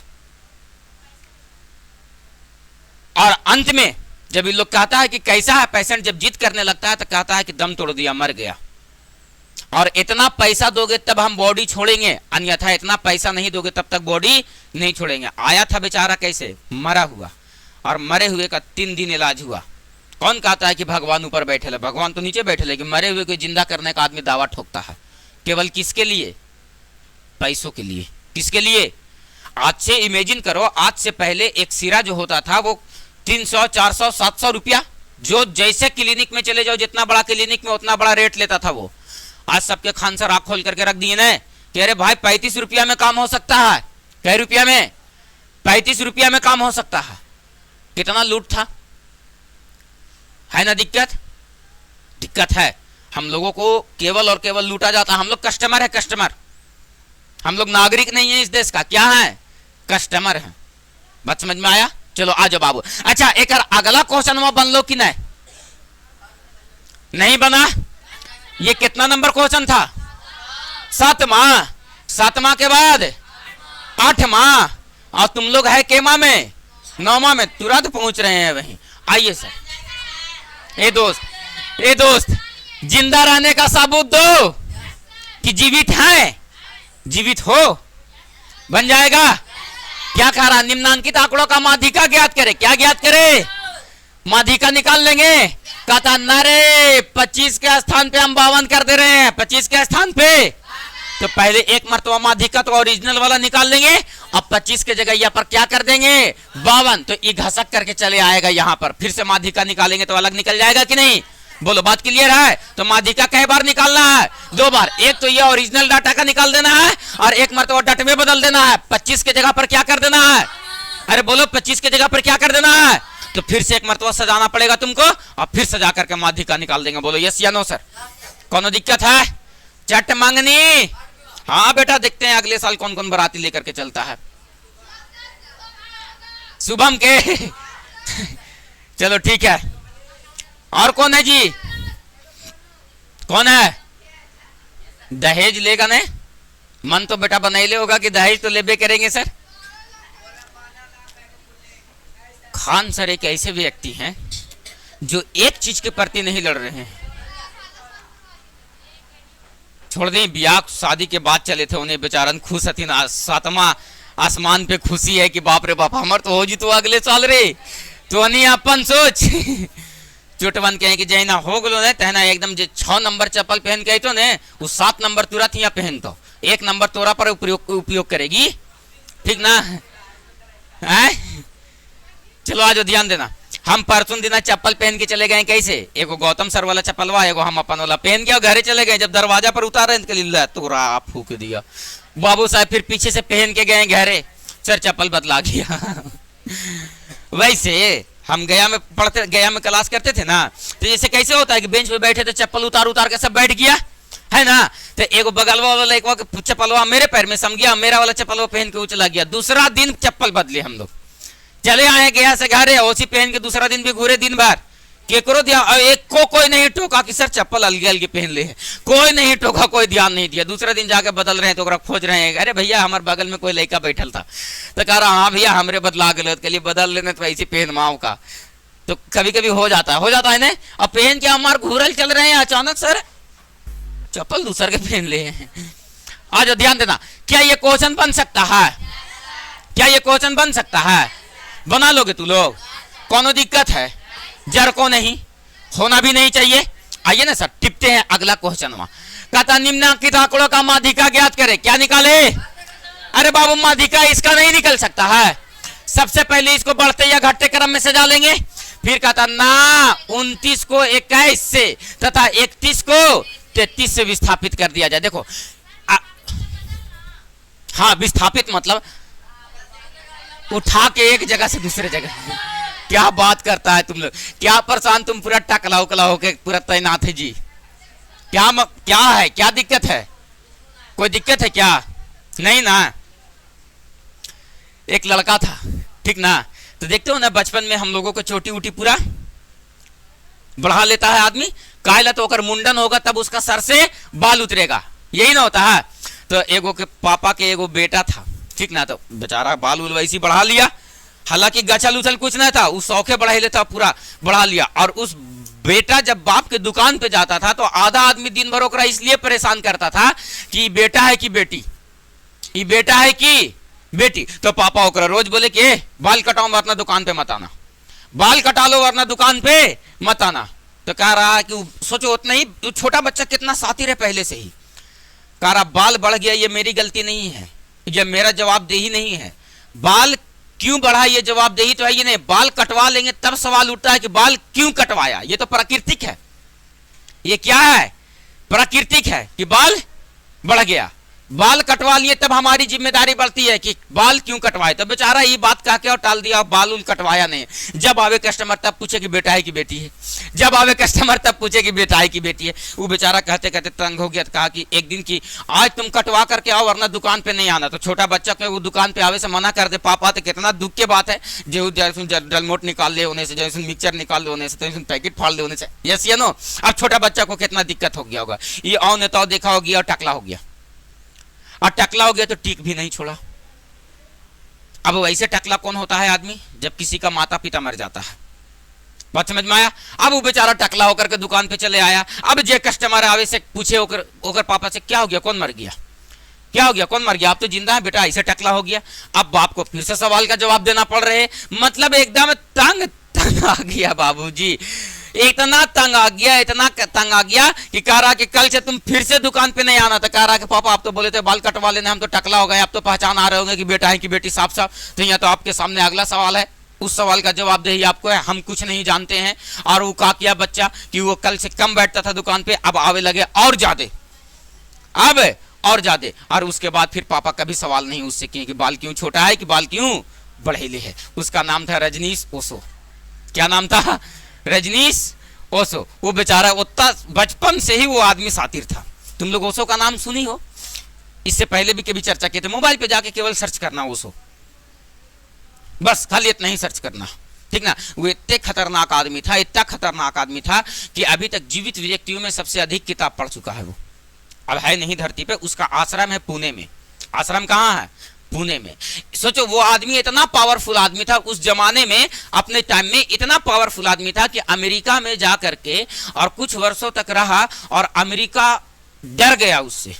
और अंत में जब ये लोग कहता है कि कैसा है पेशेंट, जब जिद करने लगता है तो कहता है कि दम तोड़ दिया, मर गया, और इतना पैसा दोगे तब हम बॉडी छोड़ेंगे, अन्यथा इतना पैसा नहीं दोगे तब तक बॉडी नहीं छोड़ेंगे। आया था बेचारा कैसे, मरा हुआ, और मरे हुए का 3 दिन इलाज हुआ। कौन कहता है कि भगवान ऊपर बैठे है? भगवान तो नीचे बैठे है, कि मरे हुए को जिंदा करने का आदमी दावा ठोकता है, केवल किसके लिए? पैसों के लिए। किसके लिए? आज से इमेजिन करो, आज से पहले एक सिरा जो होता था वो 300, 400, 700 रुपया, जो जैसे क्लिनिक में चले जाओ, जितना बड़ा क्लिनिक में उतना बड़ा रेट लेता था वो। आज सबके खान सर आँख खोल करके रख दिए ना, कह रहे भाई 35 रुपया में काम हो सकता है। कै रुपया में? 35 रुपया में काम हो सकता है। कितना लूट था, है ना। दिक्कत है। हम लोगों को केवल और केवल लूटा जाता है। हम लोग कस्टमर है, कस्टमर। हम लोग नागरिक नहीं है इस देश का, क्या है? कस्टमर है। बात समझ में आया? चलो आ जाओ बाबू। अच्छा, एक अगला क्वेश्चन में बन लो कि नहीं? नहीं बना? ये कितना नंबर क्वेश्चन था? 7वां। 7वां के बाद 8वां, और तुम लोग है केमा में? 9वां में। तुरंत पहुंच रहे हैं वहीं। आइए सर। ए दोस्त, जिंदा रहने का सबूत दो कि जीवित है। जीवित हो, बन जाएगा। क्या कह रहा? निम्नांकित आंकड़ों का माध्यिका ज्ञात करे। क्या ज्ञात करे? माध्यिका निकाल लेंगे। कहता नारे 25 के स्थान पे हम 52 कर दे रहे हैं। 25 के स्थान पे तो पहले एक मर्तबा माध्यिका तो ओरिजिनल वाला निकाल लेंगे, अब 25 के जगह यहाँ पर क्या कर देंगे? 52। तो ये घसक करके चले आएगा यहाँ पर। फिर से माध्यिका निकालेंगे तो अलग निकल जाएगा कि नहीं? बोलो, बात क्लियर है? तो माध्यिका कई बार निकालना है? 2 बार। एक तो ये ओरिजिनल डाटा का निकाल देना है, और एक मर्तबा डाटा में बदल देना है। 25 के जगह पर क्या कर देना है? अरे बोलो, 25 के जगह पर क्या कर देना है? तो फिर से एक मर्तबा सजाना पड़ेगा तुमको, और फिर सजा करके माध्यिका निकाल देंगे। बोलो यस या नो सर? कौन दिक्कत है? चट मांगनी। हाँ बेटा, देखते हैं अगले साल कौन कौन बाराती लेकर के चलता है। शुभम के चलो ठीक है। और कौन है जी? कौन है? दहेज लेगा ने? मन तो बेटा बनाइले होगा कि दहेज तो लेबे करेंगे सर। खान सर एक ऐसे व्यक्ति हैं जो एक चीज के प्रति नहीं लड़ रहे हैं। छोड़ दें, ब्याह शादी के बाद चले थे, उन्हें बेचारन खुश हथिन। 7वां आसमान पे खुशी है कि बाप रे बाप, हमार तो हो जी तो अगले साल रे। तो नहीं अपन सोच चोटवन कहे कि जैना हो गलो ने तहना एकदम जे 6 नंबर चप्पल पहन के आई तो ने, वो 7 नंबर तुरंत यहाँ पहन तो 1 नंबर तोरा पर उपयोग करेगी, ठीक ना है? चलो आज ध्यान देना। हम परसों दिन चप्पल पहन के चले गए। कैसे? एगो गौतम सर वाला चप्पलवा, एगो हम अपन वाला पहन के घरे चले गए। जब दरवाजा पर उतारे तोरा फूक दिया बाबू साहब। फिर पीछे से पहन के गए घरे, सर चप्पल बदला गया। वैसे हम गया में क्लास करते थे ना, तो जैसे कैसे होता है कि बेंच पे बैठे तो चप्पल उतार के सब बैठ गया, है ना। तो एगो बगलवा वाला एक चप्पलवा मेरे पैर में सम गया, मेरा वाला चप्पलवा पहन के चला गया। दूसरा दिन चप्पल बदले हम लोग, चले आए गया से घरे, ओसी पहन के दूसरा दिन भी घूरे दिन भर। केकरो दिया एक को कोई नहीं टोका कि सर चप्पल अलगे अलगे पहन ले, कोई नहीं टोका, कोई ध्यान नहीं दिया। दूसरा दिन जाके बदल रहे हैं तो खोज रहे हैं, अरे भैया हमारे बगल में कोई लड़का बैठल था, तो कह रहा हाँ भैया हमरे बदला गए, के लिए बदल लेने तो ऐसे पहन माओ का। तो कभी कभी हो जाता है ना। अब पहन के हमारे घूरल चल रहे हैं, अचानक सर चप्पल दूसर के पहन ले हैं। आज ध्यान देना, क्या ये क्वेश्चन बन सकता है? क्या ये क्वेश्चन बन सकता है? बना लोगे तू लोग? कौन दिक्कत है? जर को नहीं होना भी नहीं चाहिए। आइए ना सर, टिपते हैं अगला क्वेश्चन। कहता निम्नलिखित आंकड़ों का माध्यिका ज्ञात करे। क्या निकाले? अरे बाबू माध्यिका इसका नहीं निकल सकता है। सबसे पहले इसको बढ़ते या घटते क्रम में सजा लेंगे। फिर कहता ना 29 को 21 से तथा 31 को 33 से विस्थापित कर दिया जाए। देखो हाँ, विस्थापित मतलब उठा के एक जगह से दूसरे जगह। क्या बात करता है तुम लोग, क्या परेशान, तुम पूरा टकला उकला होके पूरा तैनात है जी। क्या है, क्या दिक्कत है? कोई दिक्कत है क्या? नहीं ना। एक लड़का था, ठीक ना, तो देखते हो ना बचपन में हम लोगों को चोटी उटी पूरा बढ़ा लेता है आदमी, कायला तो अगर मुंडन होगा तब उसका सर से बाल उतरेगा, यही ना होता है। तो एगो के पापा के एगो बेटा था, ठीक ना, तो बेचारा बाल उल वैसी बढ़ा लिया, हालांकि गचल उछल कुछ नहीं था, उस शौके बढ़ा लेता, पूरा बढ़ा लिया। और उस बेटा जब बाप के दुकान पे जाता था तो आधा आदमी दिन भर ओकरा इसलिए परेशान करता था कि बेटा है कि बेटी, ये बेटा है कि बेटी। तो पापा ओकरा रोज बोले कि बाल कटाओ वरना दुकान पे मत आना, बाल कटा लो वरना दुकान पे मत आना। तो कह रहा कि सोचो उतना ही, छोटा बच्चा कितना सातिर है पहले से ही। कह रहा बाल बढ़ गया ये मेरी गलती नहीं है, ये मेरा जवाबदेही नहीं है। बाल क्यों बढ़ा ये जवाबदेही तो है ये नहीं, बाल कटवा लेंगे तब सवाल उठता है कि बाल क्यों कटवाया। ये तो प्राकृतिक है, ये क्या है, प्राकृतिक है कि बाल बढ़ गया, बाल कटवा लिए तब हमारी जिम्मेदारी बढ़ती है कि बाल क्यों कटवाए। तो बेचारा ये बात कह के और टाल दिया, बाल उल कटवाया नहीं। जब आवे कस्टमर तब पूछे कि बेटा है कि बेटी है, जब आवे कस्टमर तब पूछे कि बेटा है कि बेटी है। वो बेचारा कहते कहते तंग हो गया, तो कहा कि एक दिन की आज तुम कटवा करके आओ वरना दुकान पे नहीं आना। तो छोटा बच्चा को वो दुकान पे आवे से मना कर दे, पापा तो कितना दुख की बात है, जो डलमोट निकाल ले होने से, जैसे मिक्सचर निकाल ले होने से, तो पैकेट फाड़ ले होने से, यस या नो। अब छोटा बच्चा को कितना दिक्कत हो गया होगा, ये आओ नेताओ देखा होगी और टकला हो गया, और टकला हो गया तो टीक भी नहीं छोड़ा। अब वैसे टकला कौन होता है आदमी, जब किसी का माता पिता मर जाता है, बात समझ में आया। अब वो बेचारा टकला होकर के दुकान पे चले आया। अब जे कस्टमर आवे से पूछे ओकर पापा से क्या हो गया, कौन मर गया, क्या हो गया, कौन मर गया, आप तो जिंदा है बेटा, ऐसे टकला हो गया। अब बाप को फिर से सवाल का जवाब देना पड़ रहे, मतलब एकदम तंग आ गया बाबूजी, इतना तंग आ गया, इतना तंग आ गया कि कह रहा कि कल से तुम फिर से दुकान पे नहीं आना। तो कह रहा कि पापा आप तो बोले थे बाल कटवा लेने, हम तो टकला हो गए, आप तो पहचान आ रहे होंगे कि बेटा है कि बेटी साफ साफ। तो यहाँ तो आपके सामने अगला सवाल है, उस सवाल का जवाब दे आपको है, हम कुछ नहीं जानते हैं। और वो कहा किया बच्चा कि वो कल से कम बैठता था दुकान पे, अब आवे लगे और ज्यादा, अब और ज्यादा। और उसके बाद फिर पापा कभी सवाल नहीं उससे किए कि बाल क्यों छोटा है, कि बाल क्यों बढ़ेले है। उसका नाम था रजनीश ओशो। क्या नाम था? रजनीश ओशो। वो बेचारा उतना बचपन से ही वो आदमी सातिर था। तुम लोग ओशो का नाम सुनी हो, इससे पहले भी कभी चर्चा की थे, मोबाइल पे जाके केवल सर्च करना ओशो, बस खाली इतना ही सर्च करना, ठीक ना। वो इतने खतरनाक आदमी था, इतना खतरनाक आदमी था कि अभी तक जीवित व्यक्तियों में सबसे अधिक किताब पढ़ चुका है वो। अब है नहीं धरती पे, उसका आश्रम है पुणे में। आश्रम कहाँ है? पुणे में। सोचो वो आदमी इतना पावरफुल आदमी था उस जमाने में, अपने टाइम में इतना पावरफुल आदमी था कि अमेरिका में जा करके और कुछ वर्षों तक रहा, और अमेरिका डर गया उससे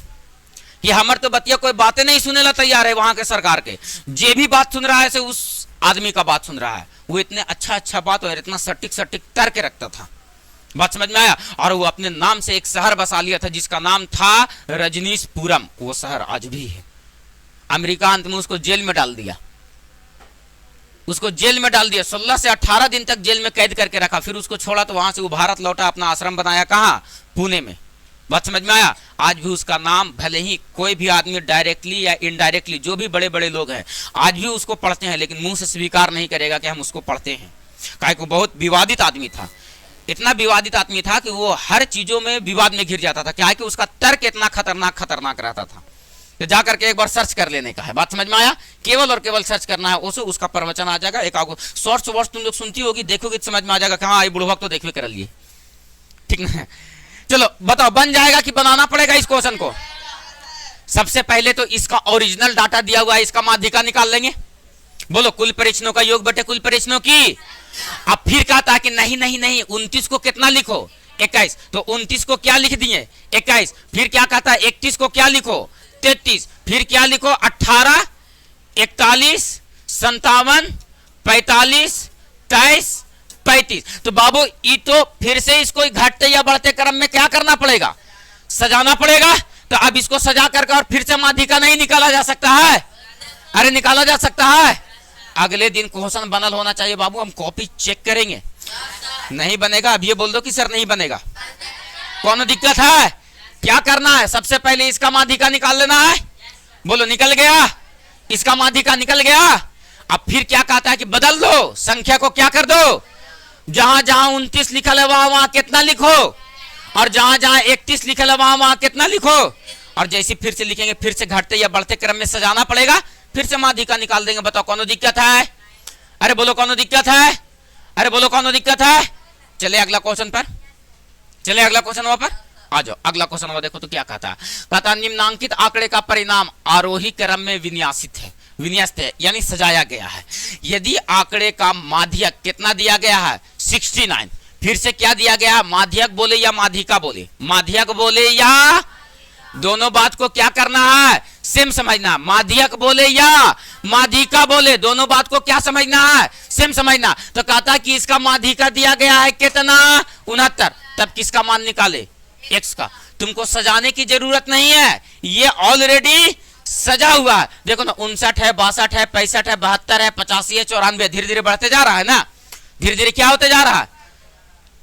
कि हमारे तो बतिया कोई बातें नहीं सुने ला तैयार है वहां के सरकार के, जे भी बात सुन रहा है से उस आदमी का बात सुन रहा है। वो इतने अच्छा बात और इतना सटीक तर्क रखता था, बात समझ में आया। और वो अपने नाम से एक शहर बसा लिया था जिसका नाम था रजनीशपुरम। वो शहर आज भी है। अमेरिका अंत में उसको जेल में डाल दिया, उसको जेल में डाल दिया, 16 से 18 दिन तक जेल में कैद करके रखा। फिर उसको छोड़ा तो वहां से वो भारत लौटा, अपना आश्रम बनाया, कहाँ? पुणे में। बात समझ में आया। आज भी उसका नाम भले ही कोई भी आदमी डायरेक्टली या इनडायरेक्टली, जो भी बड़े बड़े लोग हैं आज भी उसको पढ़ते हैं, लेकिन मुंह से स्वीकार नहीं करेगा कि हम उसको पढ़ते हैं। काहे को बहुत विवादित आदमी था, इतना विवादित आदमी था कि वो हर चीजों में विवाद में घिर जाता था। क्या है कि उसका तर्क इतना खतरनाक रहता था। तो जाकर के एक बार सर्च कर लेने का है, बात समझ में आया। केवल और केवल सर्च करना है ओशो, उसका प्रवचन आ जाएगा। एक आगो शॉर्ट्स वर्ड्स तुम लोग सुनती होगी, देखोगे समझ में आ जाएगा कहाँ आई बुढ़वा तो देखवे कर लिए, ठीक ना। चलो बताओ, बन जाएगा कि बनाना पड़ेगा इस क्वेश्चन को? सबसे पहले तो इसका ओरिजिनल डाटा दिया हुआ है, इसका माध्यिका निकाल लेंगे। बोलो कुल परीक्षणों का योग बटे कुल परीक्षणों की। अब फिर कहता है कि नहीं 29 को कितना लिखो? 21। तो 29 को क्या लिख दिए? 21। फिर क्या कहता है 31 को क्या लिखो? 33। फिर क्या लिखो? 18, 41, 57, 45, 23, 35। तो बाबू ये तो फिर से इसको घटते या बढ़ते क्रम में क्या करना पड़ेगा? सजाना पड़ेगा। तो अब इसको सजा करके और फिर से माध्यिका नहीं निकाला जा सकता है? अरे निकाला जा सकता है। अगले दिन क्वेश्चन बनल होना चाहिए बाबू, हम कॉपी चेक करेंगे। नहीं बनेगा अब ये बोल दो कि सर नहीं बनेगा। कौन दिक्कत है? क्या करना है? सबसे पहले इसका माध्यिका निकाल लेना है। बोलो निकल गया, इसका माध्यिका निकल गया। अब फिर क्या कहता है कि बदल दो संख्या को, क्या कर दो, जहां जहां 29 लिखल है वहां वहां कितना लिखो, और जहां जहां 31 लिखल है वहां वहां कितना लिखो। और जैसे फिर से लिखेंगे फिर से घटते या बढ़ते क्रम में सजाना पड़ेगा, फिर से माध्यिका निकाल देंगे। बताओ कौन दिक्कत है? अरे बोलो कौन दिक्कत है? अरे बोलो कौन दिक्कत है? चले अगला क्वेश्चन पर, चले अगला क्वेश्चन वहां पर आ जाओ। अगला क्वेश्चन वो देखो तो क्या कहता है। कहता निम्नांकित आंकड़े का परिणाम आरोही क्रम में विन्यासित है, विन्यस्त है यानी सजाया गया है। यदि आंकड़े का माध्यक कितना दिया गया है? 69। फिर से क्या दिया गया? माध्यक बोले या माध्यिका बोले? माध्यक बोले या, दोनों बात को क्या करना है? सेम समझना। माध्यक बोले या माध्यिका बोले, दोनों बात को क्या समझना है? सेम समझना। तो कहता कि इसका माध्यिका दिया गया है कितना? 69। तब किसका मान निकाले? x का। तुमको सजाने की जरूरत नहीं है, ये ऑलरेडी सजा हुआ है। देखो ना 59 है, 62 है, 65 है, 72 है, 85 है, 94, धीरे धीरे बढ़ते जा रहा है ना। धीरे धीरे क्या होते जा रहा है?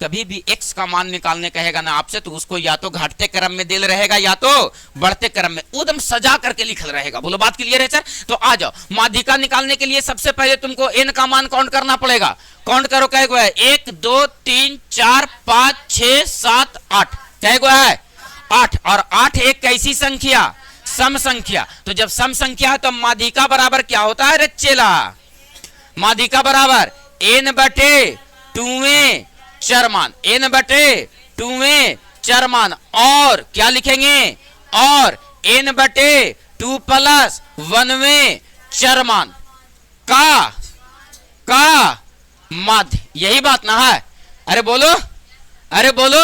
कभी भी x का मान निकालने कहेगा ना आपसे तो उसको या तो घटते क्रम में दिल रहेगा या तो बढ़ते क्रम में, एकदम सजा करके लिखल रहेगा। बोलो बात क्लियर है सर? तो आ जाओ, माध्यिका निकालने के लिए सबसे पहले तुमको n का मान काउंट करना पड़ेगा। काउंट करो, कहे गो है 1 2 3 4 5 6 7 8, कहे गो है 8। और 8 एक कैसी संख्या? सम संख्या। तो जब सम संख्या है तो माध्यिका बराबर क्या होता है? रचेला माध्यिका बराबर n बटे 2वें चरमान, n बटे 2वें चरमान। और क्या लिखेंगे? और n बटे 2 प्लस 1वें चरमान का माध्य। यही बात ना है? अरे बोलो, अरे बोलो,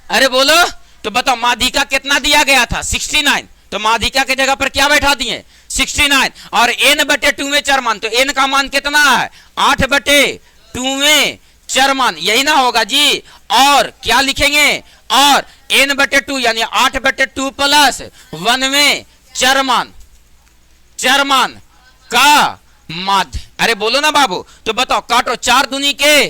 अरे बोलो। तो बताओ माध्यिका कितना दिया गया था? 69। तो माध्यिका की जगह पर क्या बैठा दिए? 69। और n बटे 2वें चरमान, तो n का मान कितना है? 8 बटे 2वें चरमान, यही ना होगा जी। और क्या लिखेंगे? और n बटे 2 यानी 8 बटे 2 प्लस 1वें चरमान, चरमान का माध्य। अरे बोलो ना बाबू। तो बताओ काटो 4 दूनी के,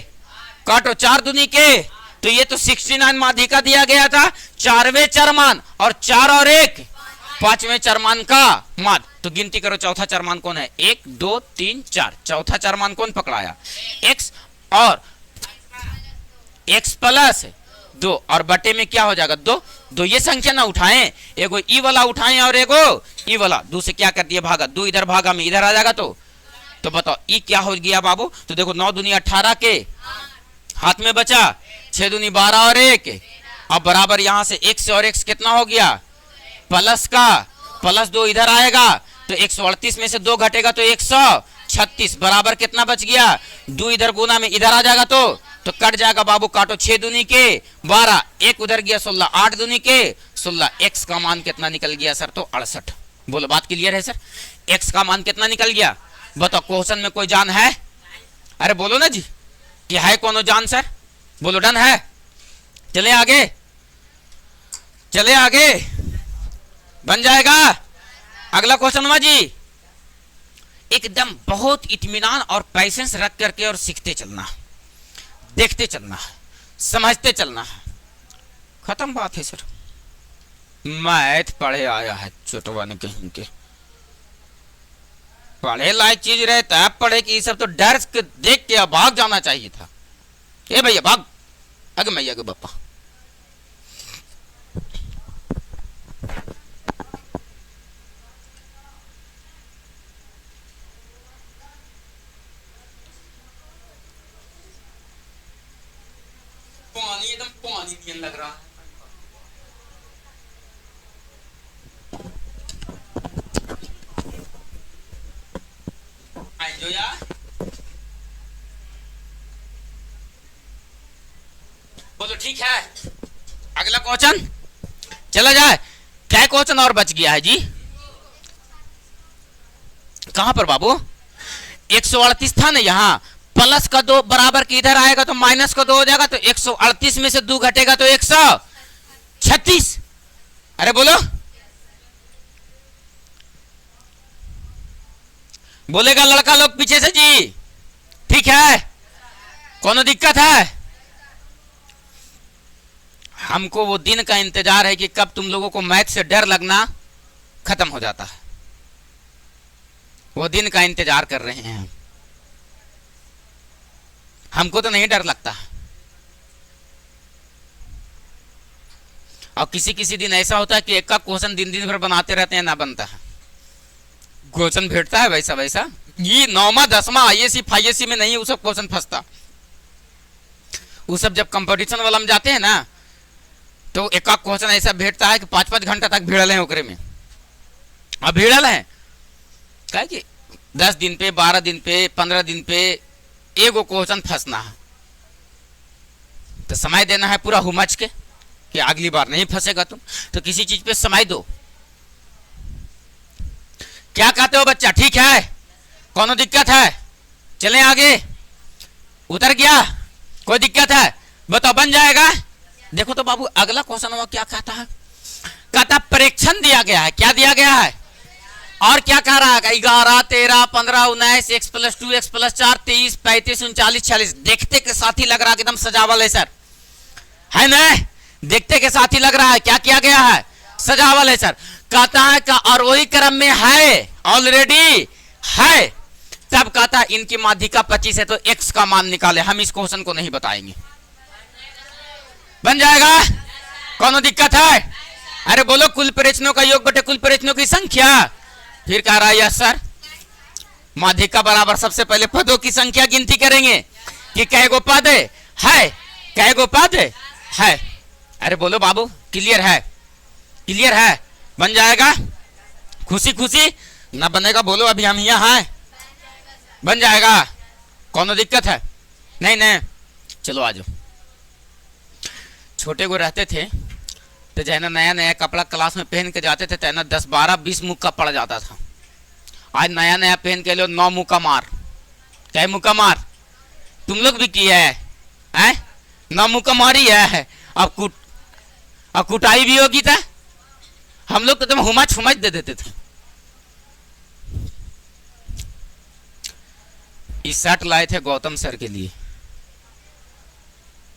काटो 4 दूनी के। तो ये तो 69 माध्यिका दिया गया था, 4वें चरमान और 4 और 1 5वें चरमान का माध्य। तो गिनती करो चौथा चरमान कौन है? 1 2 3 4। चौथा चरमान कौन पकड़ाया? x। और x प्लस 2 और बटे में क्या हो जाएगा? 2। दो ये संख्या ना उठाएं, एगो ई वाला उठाएं और एगो ई वाला। 2 से क्या कर दिया? भागा। 2 इधर भागा में इधर आ जाएगा। तो बताओ ई क्या हो गया बाबू? तो देखो 9 दूनी 18 के हाथ में बचा, 6 दूनी 12 और 1। अब बराबर यहां से x और x कितना हो गया? प्लस का प्लस 2 इधर आएगा तो 138 में से 2 घटेगा तो 136 बराबर कितना बच गया? 2 इधर गुना में इधर आ जाएगा तो कट जाएगा बाबू। काटो 6 दूनी के 12, 1 उधर गया 16, 8 दूनी के 16। x का मान कितना निकल गया सर? तो 68। बोलो बात क्लियर है सर? x का मान कितना निकल गया? बताओ क्वेश्चन में कोई जान है? अरे बोलो ना जी, क्या है कोनो जान सर? बोलो डन है? चले आगे, चले आगे, बन जाएगा। अगला क्वेश्चन हुआ जी, एकदम बहुत इत्मीनान और पैसेंस रख करके और सीखते चलना, देखते चलना, समझते चलना। खत्म बात है सर। मैथ पढ़े आया है छोटवा ने कहीं के, पढ़े लायक चीज रहता है पढ़े की, सब तो डर के देख के भाग जाना चाहिए था। ए भैया भाग, अगे मैया के बापा। पानी एकदम पानी पीने लग रहा है। जो यार बोलो ठीक है। अगला क्वेश्चन चला जाए। क्या क्वेश्चन और बच गया है जी? कहां पर बाबू? 138 था ना, यहाँ प्लस का 2 बराबर के इधर आएगा तो माइनस का 2 हो जाएगा तो 138 में से 2 घटेगा तो 136। अरे बोलो, बोलेगा लड़का लोग पीछे से जी, ठीक है, कोनो दिक्कत है? हमको वो दिन का इंतजार है कि कब तुम लोगों को मैथ से डर लगना खत्म हो जाता है। वो दिन का इंतजार कर रहे हैं हम। हमको तो नहीं डर लगता, और किसी किसी दिन ऐसा होता है कि एक का क्वेश्चन दिन दिन भर बनाते रहते हैं, ना बनता है। क्वेश्चन भेटता है वैसा वैसा, ये 9वां 10वां आईएससी फाईएससी में नहीं वो सब क्वेश्चन फंसता। वो सब जब कंपटीशन वाला में जाते हैं ना, तो एक का क्वेश्चन ऐसा भेटता है कि 5-5 घंटा तक भिड़ल है ओकरे में। अब भिड़ल है क्या कि 10 दिन पे, 12 दिन पे, 15 दिन पे एगो क्वेश्चन फंसना है, तो समय देना है पूरा हुमच के कि अगली बार नहीं फंसेगा तुम। तो किसी चीज पे समय दो। क्या कहते हो बच्चा, ठीक है, कोनो दिक्कत है? चलें आगे, उतर गया, कोई दिक्कत है? बताओ, बन जाएगा? देखो तो बाबू अगला क्वेश्चन वो क्या कहता है, कहता परीक्षण दिया गया है। क्या दिया गया है? और क्या कह रहा है? 11, 13, 15, 19, x + 2, x + 4, 23, 35, 39, 40। देखते के साथ ही लग रहा है एकदम सजावल है सर, है ना? देखते के साथ ही लग रहा है क्या किया गया है, सजावल है सर। कहता है का आरोही क्रम में है, ऑलरेडी है। तब कहता है इनकी माध्यिका 25 है, तो x का मान निकाले। हम इस क्वेश्चन को नहीं बताएंगे। बन जाएगा? कोनो दिक्कत है? अरे बोलो, कुल प्रश्नों का योग बटे कुल प्रश्नों की संख्या। फिर कह रहा है यस सर, माध्यिका बराबर सबसे पहले पदों की संख्या गिनती करेंगे कि कै गो पद है, कै गो पद है। अरे बोलो बाबू, क्लियर है? क्लियर है? बन जाएगा? खुशी खुशी ना बनेगा बोलो, अभी हम यहाँ हैं। बन जाएगा? कोनो दिक्कत है? नहीं नहीं, चलो आ जाओ। छोटे को रहते थे तो जैना नया नया कपड़ा क्लास में पहन के जाते थे, तैना 10, 12, 20 मुक्का पड़ जाता था। आज नया नया पहन के लो 9 मुक्का मार। क्या मुक्का मार? तुम लोग भी किए हैं? 9 मुक्का मारी है। अब कुटाई भी होगी था। हम लोग तो तुम हुमच हुमच दे देते थे। इस शर्ट लाए थे गौतम सर के लिए,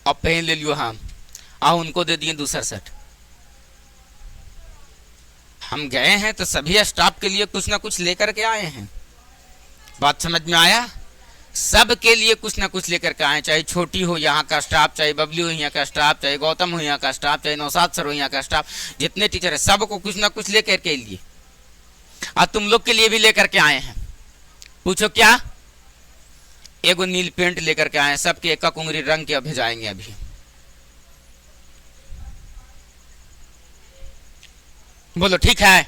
अब पहन ले लियो हम, और उनको दे दिए दूसरा शर्ट। हम गए हैं तो सभी स्टाफ के लिए कुछ ना कुछ लेकर के आए हैं। बात समझ में आया? सब के लिए कुछ ना कुछ लेकर के आए, चाहे छोटी हो यहाँ का स्टाफ, चाहे बबली हो यहाँ का स्टाफ, चाहे गौतम हो यहाँ का स्टाफ, चाहे नौसाद सर हो यहाँ का स्टाफ, जितने टीचर है सबको कुछ ना कुछ लेकर के लिए। और तुम लोग के लिए भी लेकर के आए हैं। पूछो क्या? एगो नील पेंट लेकर के आए, सबके एक कुंगरी रंग के भेजाएंगे अभी। बोलो ठीक है?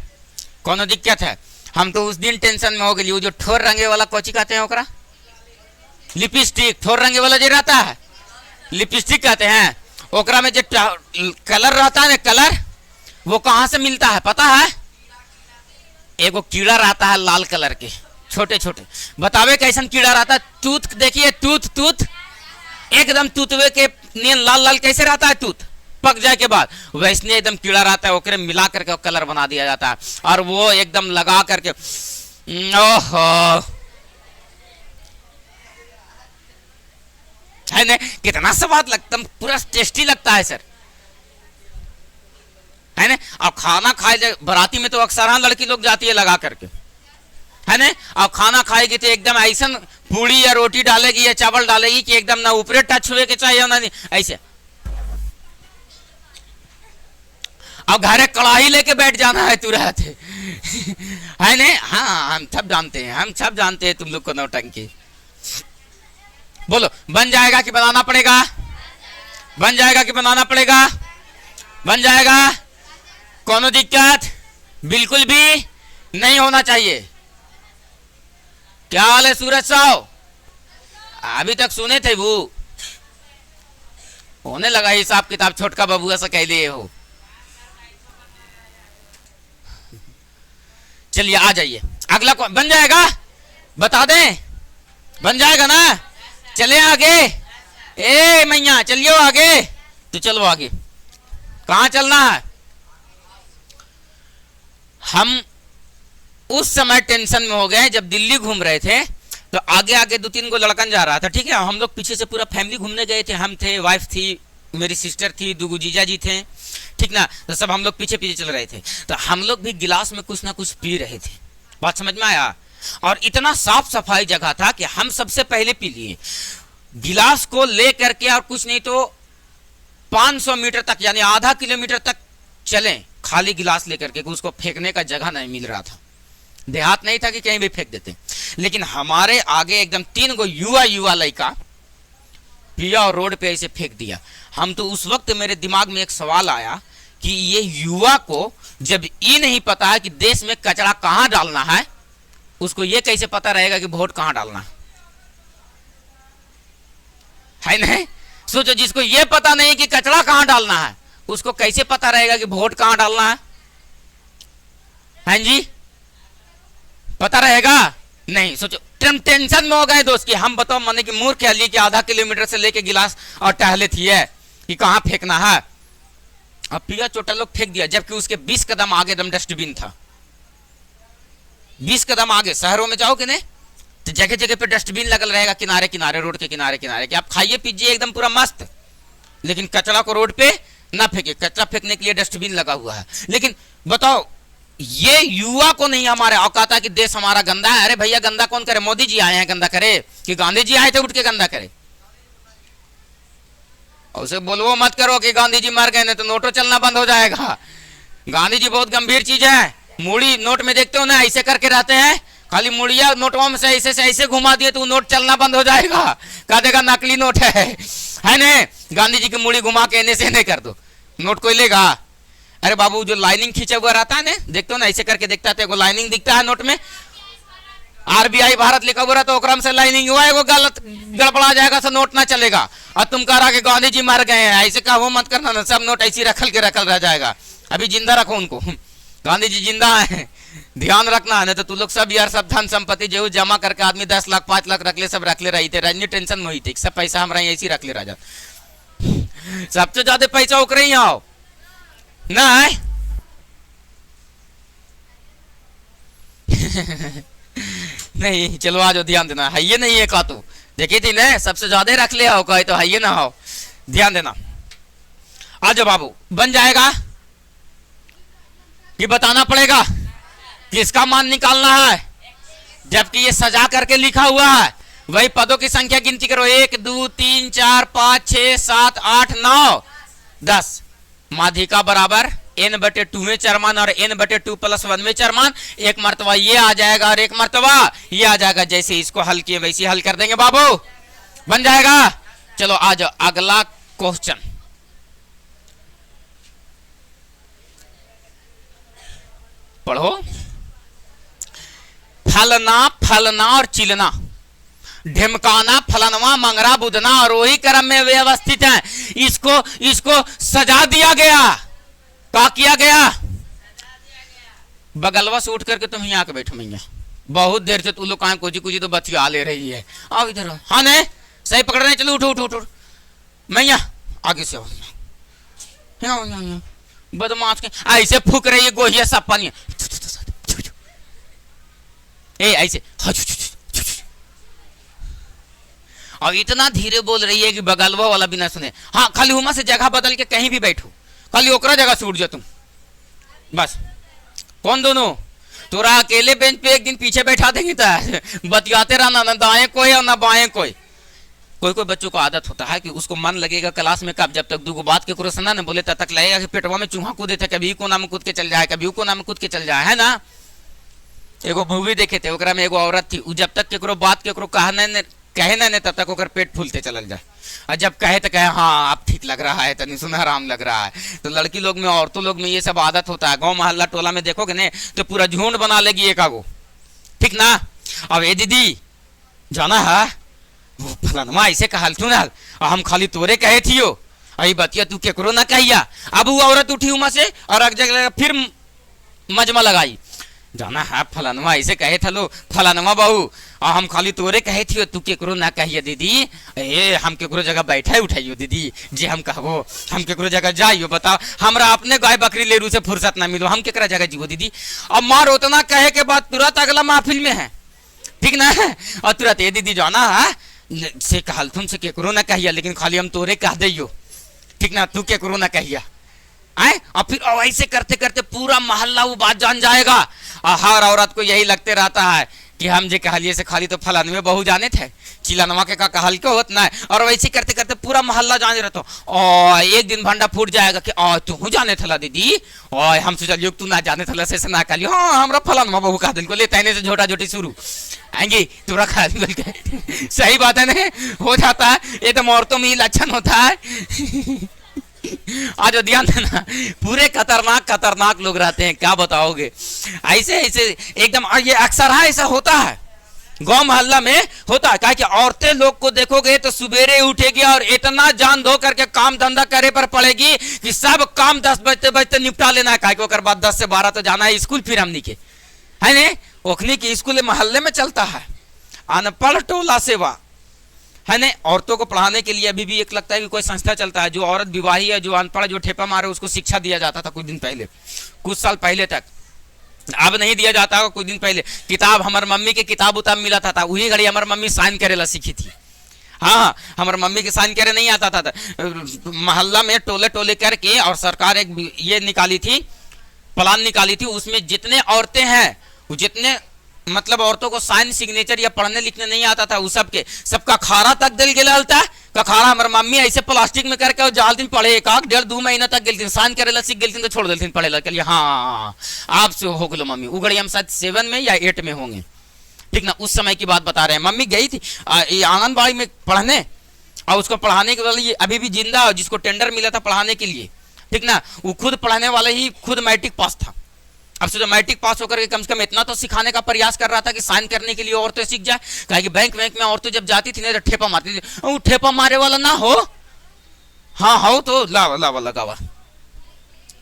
कोनो दिक्कत है? हम तो उस दिन टेंशन में हो गई, वो जो ठोर रंगे वाला कोची कहते हैं ओकरा, लिपस्टिक। ठोर रंगे वाला जो रहता है लिपस्टिक कहते हैं। ओकरा में जो कलर रहता है ना, कलर वो कहाँ से मिलता है पता है? एगो कीड़ा रहता है लाल कलर के, छोटे छोटे। बतावे कैसन कीड़ा रहता है? तूत देखिए, तूत तूत एकदम तूतवे के नील लाल लाल कैसे रहता है तूत, पक जाए के बाद वैसने एकदम कीड़ा रहता है। ओकरे मिला करके कलर बना दिया जाता है, और वो एकदम लगा करके ओहो, है ना? कितना स्वाद लगता है, पूरा टेस्टी लगता है सर, है ना? और खाना खाए बराती में तो अक्सर लड़की लोग जाती है लगा करके, है ना? और खाना खाएगी तो एकदम ऐसा पूड़ी या रोटी डालेगी या चावल डालेगी कि एकदम ना ऊपरे टच हुए के चाहिए ना ऐसे। अब घरे कढ़ाई लेके बैठ जाना है तुरंत, है ना? हाँ, हम सब जानते हैं, हम सब जानते हैं तुम लोग को नौटंकी। बोलो, बन जाएगा कि बनाना पड़ेगा? बन जाएगा कि बनाना पड़ेगा? बन जाएगा, कोनो दिक्कत बिल्कुल भी नहीं होना चाहिए। क्या हाल है सूरज साहब? अभी तक सुने थे वो होने लगा हिसाब किताब, छोटका बबुआ से कह लिए हो। चलिए आ जाइए, अगला बन जाएगा? बता दें? बन जाएगा ना? चले आगे। ए मैया चलियो आगे। तो चलो आगे। कहाँ चलना है? हम उस समय टेंशन में हो गए जब दिल्ली घूम रहे थे, तो आगे आगे 2-3 को लड़कन जा रहा था, ठीक है, हम लोग पीछे से पूरा फैमिली घूमने गए थे, हम थे, वाइफ थी, मेरी सिस्टर थी, 2 जीजा जी थे, ठीक ना, तो सब हम लोग पीछे पीछे चल रहे थे, तो हम लोग भी गिलास में कुछ ना कुछ पी रहे थे, बात समझ में आया। और इतना साफ सफाई जगह था कि हम सबसे पहले पी लिए, गिलास को ले करके, और कुछ नहीं तो 500 मीटर तक यानी आधा किलोमीटर तक चले खाली गिलास लेकर के, उसको फेंकने का जगह नहीं मिल रहा था, देहात नहीं था कि कहीं भी फेंक देते। लेकिन हमारे आगे एकदम 3 गो युवा लड़का पिया और रोड पे ऐसे फेंक दिया। हम तो उस वक्त मेरे दिमाग में एक सवाल आया कि ये युवा को जब ये नहीं पता है कि देश में कचरा कहां डालना है, उसको ये कैसे पता रहेगा कि वोट कहां डालना है नहीं? सोचो, जिसको ये पता नहीं कि कचरा कहां डालना है, उसको कैसे पता रहेगा कि वोट कहां डालना है? हाँ जी, पता रहेगा नहीं। सोचो, टेंशन में हो गए दोस्त कि हम बताओ माने कि मूर्ख ली कि आधा किलोमीटर से लेके गिलास और टहले थी है कि कहां फेंकना है, अब पिया चोटा लोग फेंक दिया, जबकि उसके 20 कदम आगे एकदम डस्टबिन था। 20 कदम आगे शहरों में जाओगे नहीं तो जगह जगह पे डस्टबिन लगल रहेगा, किनारे किनारे, रोड के किनारे किनारे, कि आप खाइए पीजिए एकदम पूरा मस्त, लेकिन कचरा को रोड पे ना फेंके, कचरा फेंकने के लिए डस्टबिन लगा हुआ है। लेकिन बताओ, ये युवा को नहीं हमारे औकात है कि देश हमारा गंदा है। अरे भैया, गंदा कौन करे? मोदी जी आए हैं गंदा करे कि गांधी जी आए थे उठ के गंदा करे? उसे बोलवो मत करो कि गांधी जी मर गए, नहीं तो नोटों चलना बंद हो जाएगा। गांधी जी बहुत गंभीर चीज है। मूड़ी नोट में देखते हो ना, ऐसे करके रहते हैं, खाली मुड़िया नोटों में से ऐसे घुमा दिए तो नोट चलना बंद हो जाएगा, कह देगा नकली नोट है ना? गांधी जी की मुड़ी घुमा के इन्हें से नहीं कर दो, नोट कोई लेगा? अरे बाबू, जो लाइनिंग खींचा हुआ रहता है ना, देखते हो ना, ऐसे करके देखता है, लाइनिंग दिखता है नोट में, आरबीआई भारत लिखा हुआ तो ओकरा से लाइनिंग हुआ है, वो गलत गड़बड़ा जाएगा, तो नोट ना चलेगा। और तुम कह रहा कि गांधी जी मर गए हैं, ऐसे कहो मत करना ना, सब नोट ऐसी रखल के रखल रह जाएगा। अभी जिंदा रखो उनको, गांधी जी जिंदा है, ध्यान रखना है, नहीं तो तू लोग सब यार, सब धन संपत्ति जो जमा करके आदमी 10 लाख 5 लाख रख ले, सब रख ले रही थे, रजनी टेंशन में हुई थी, सब पैसा हमारा ऐसी रख ले राजा, सबसे ज्यादा पैसा ओकरे ही आओ ना है। नहीं, चलो आज ध्यान देना है, ये नहीं है का तू देखी थी ना, सबसे ज्यादा रख ले आओ, कहे तो है ये ना हो, ध्यान देना। आज बाबू बन जाएगा कि बताना पड़ेगा किसका मान निकालना है, जबकि ये सजा करके लिखा हुआ है। वही पदों की संख्या गिनती करो, 1 2 3 4 5 6 7 8 9 10। माध्यिका बराबर n/2 में चरमान और n/2 + 1 में चरमान, एक मर्तबा ये आ जाएगा और एक मर्तबा ये आ जाएगा। जैसे इसको हल किए वैसे हल कर देंगे बाबू, बन जाएगा। चलो आ जाओ, अगला क्वेश्चन पढ़ो। फलना, फलना और चिलना, ढिमकाना, फलनवा, मंगरा, बुधना और वही क्रम में व्यवस्थित है। इसको सजा दिया गया, क्या किया गया? बगलवा से उठ करके तुम यहाँ के बैठो मैया, बहुत देर से तू लोग कहा कुछ तो बतिया ले रही है, आओ इधर। हाँ नहीं सही पकड़ रहे, चलो उठो उठो उठो मैया, आगे से बदमाश के ऐसे फूक रही है, गोहिया सब पानी ऐसे, और इतना धीरे बोल रही है कि बगलवा वाला भी ना सुने। हाँ, खाली हुमा से जगह बदल के कहीं भी बैठो, खाली ओकरा जगह से उठ जा तुम बस। कौन दोनों? तोरा अकेले बेंच पे एक दिन पीछे बैठा देंगे तो बतियाते रहना, ना दाएं कोई और ना बाएं कोई। कोई कोई बच्चों को आदत होता है कि उसको मन लगेगा क्लास में कब, जब तक दो बात के कुछ ना बोले तब तक लगेगा कि पेटवा में चूहा कूदे थे, कभी कोना में कूद के चल जाए, कभी कोना में कूद के चल जाए, है ना? एगो मूवी देखे थे, ओकरा में एगो औरत थी, जब तक केकरो बात केकरो कहे ना तब तक ओकर पेट फूलते चल जाए, और जब कहे तो कहे हाँ अब ठीक लग रहा है, तनी सुना आराम लग रहा है। तो लड़की लोग में, औरतों लोग में ये सब आदत होता है। गांव मोहल्ला टोला में देखोगे ने तो पूरा झुंड बना लेगी एक आगो, ठीक ना? अब ये दीदी जाना है वो फलानमा ऐसे कहल क्यों ना, हम खाली तोरे कहे थियो, अही बतिया तू केकरो ना कहिया। अब वो औरत उठी उमा से और अग जगह फिर मजमा लगाई, जाना है फलानवा ऐसे कहे था लो फलानवा बहू, और हम खाली तोरे कहे थी तू केकरो ना कहिए दीदी, ए हम केकरो जगह बैठे उठाइयो दीदी जी, हम कहबो हम केकरो जगह जाइयो, बताओ हमरा अपने गाय बकरी लेरू से फुर्सत ना मिलो, हम केकरा जगह जीवो दीदी। अब मार उतना कहे के बाद तुरंत अगला महफिल में है, ठीक ना है, और तुरंत ये दीदी जाना है से कहल तुमसे केकरो ना कहिया, लेकिन खाली हम तोरे कह दियो, ठीक ना, तू केकरो ना कहिया आए। और फिर ऐसे करते करते पूरा मोहल्ला वो बात जान जाएगा, और हर औरत को यही लगते रहता है कि हम जे कहलिए से खाली तो फलानवे बहू जाने थे, चिलानवा के का कहल के होत ना है। और वैसे करते करते पूरा मोहल्ला जाने रहता, और एक दिन भंडा फूट जाएगा कि तू जाने थला दीदी, और हम सोचलियो तू ना जाने थला से ना कहलियो, हाँ हमरा फलानवा बहू कह दिल को ले, तैने से झोटा झोटी शुरू आएंगी तुरा खा दिल के। सही बात है ना, हो जाता है, ये तो औरतों में ही लक्षण होता है। आज ध्यान देना, पूरे खतरनाक खतरनाक लोग रहते हैं, क्या बताओगे, ऐसे ऐसे एकदम। ये अक्सर है, ऐसा होता है गांव मोहल्ला में होता है, कि औरतें लोग को देखोगे तो सुबेरे उठेगी और इतना जान धो करके काम धंधा करे पर पड़ेगी कि सब काम 10 बजते बजते निपटा लेना है, के बाद 10 से 12 तो जाना है स्कूल, फिर हमनी के है ने ओखनी की स्कूल मोहल्ले में चलता है। अनपढ़ टोला सेवा है ने, औरतों को पढ़ाने के लिए अभी भी एक लगता है कि कोई संस्था चलता है, जो औरत विवाही है, जो अनपढ़, जो ठेपा मारे, उसको शिक्षा दिया जाता था कुछ दिन पहले, कुछ साल पहले तक, अब नहीं दिया जाता होगा, कुछ दिन पहले किताब हमारे मम्मी के किताब उताब मिला था वही घड़ी हमारी मम्मी साइन करेला सीखी थी। हाँ हमारे मम्मी के साइन करे नहीं आता था, मोहल्ला में टोले टोले करके, और सरकार एक ये निकाली थी, प्लान निकाली थी, उसमें जितने औरतें हैं, जितने मतलब औरतों को साइन सिग्नेचर या पढ़ने लिखने नहीं आता था, उस सबका खारा तक दिल गया का खारा हमारे मम्मी ऐसे प्लास्टिक में करके जाल दिन पढ़े, एक 1.5-2 महीना तक गेलथिन, साइन करेला सीख गेलथिन तो छोड़ देलथिन पढ़ेला के लिए। हाँ आपसे हो गलो मम्मी, उगड़ी हम शायद 7 में या 8 में होंगे, ठीक ना, उस समय की बात बता रहे हैं। मम्मी गई थी आंगनबाड़ी में पढ़ने, और उसको पढ़ाने के लिए अभी भी जिंदा है, जिसको टेंडर मिला था पढ़ाने के लिए, ठीक ना, वो खुद पढ़ाने वाला ही खुद मैट्रिक पास था। अब सोचो मैट्रिक पास होकर के कम से कम इतना तो सिखाने का प्रयास कर रहा था कि साइन करने के लिए औरतें सीख जाए, कहा कि बैंक में औरतें जब जाती थी ना तो ठेपा मारती थी, वो ठेपा मारे वाला ना हो, हाँ हो तो लावा लगावा।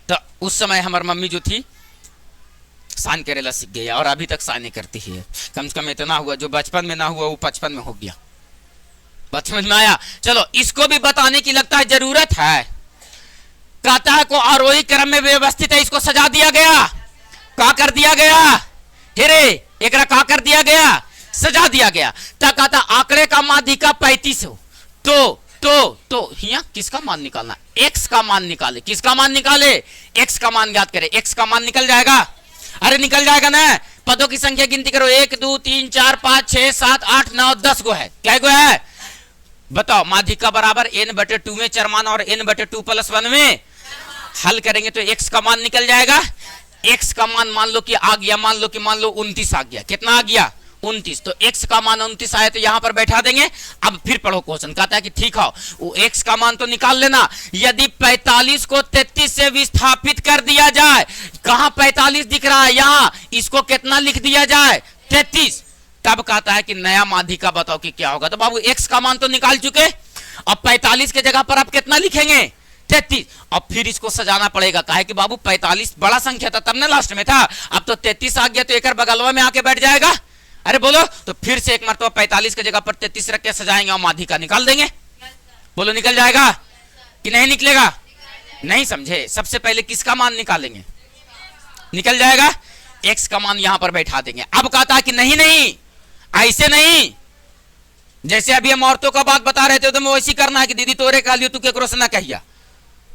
तो उस समय हमारी मम्मी जो थी साइन करेला सीख गई, और अभी तक साइन करती है। कम से कम इतना हुआ, जो बचपन में ना हुआ वो 55 में हो गया, बचपन में आया। चलो इसको भी बताने की लगता है जरूरत है, कहता है को आरोही क्रम में व्यवस्थित है, इसको सजा दिया गया, का कर दिया गया, हेरे एकरा का कर दिया सजा दिया गया। तक कहता आंकड़े का माध्यिका 35 हो, तो हिया किसका मान निकालना, x का मान निकाले, किसका मान निकाले, x का मान ज्ञात करे, x का मान निकल जाएगा, अरे निकल जाएगा ना। पदों की संख्या गिनती करो, 1 2 3 4 5 6 7 8 9 10 गो है, क्या गो है बताओ। माध्यिका बराबर n/2 में चरमान और n/2 + 1 में हल करेंगे तो x का मान निकल जाएगा। x का मान मान लो कि आ गया, मान लो 29 आ गया, कितना आ गया 29, तो x का मान 29 आया तो यहां पर बैठा देंगे। अब फिर पढ़ो क्वेश्चन, कहता है कि ठीक है वो x का मान तो निकाल लेना, यदि 45 को 33 से विस्थापित कर दिया जाए, कहां 45 दिख रहा है, यहां इसको कितना लिख दिया जाए 33, तब कहता है कि नया माध्यिका बताओ कि क्या होगा। तो बाबू x का मान तो निकाल चुके, अब 45 के जगह पर आप कितना लिखेंगे 33, अब फिर इसको सजाना पड़ेगा, काहे कि बाबू 45 बड़ा संख्या था तब ना लास्ट में था, अब तो 33 आ गया तो एक बगलवा में आके बैठ जाएगा, अरे बोलो, तो फिर से एक मरतबा 45 के जगह पर 33 रख के सजाएंगे और माध्यिका निकाल देंगे, बोलो निकल जाएगा कि नहीं निकलेगा, नहीं समझे। सबसे पहले किसका मान निकालेंगे, निकल जाएगा, x का मान यहां पर बैठा देंगे। अब कहता है कि नहीं ऐसे नहीं, जैसे अभी हम औरतों का बात बता रहे थे तो वैसे करना है कि दीदी तोरे कह लियो तू केकरो से ना कहिया,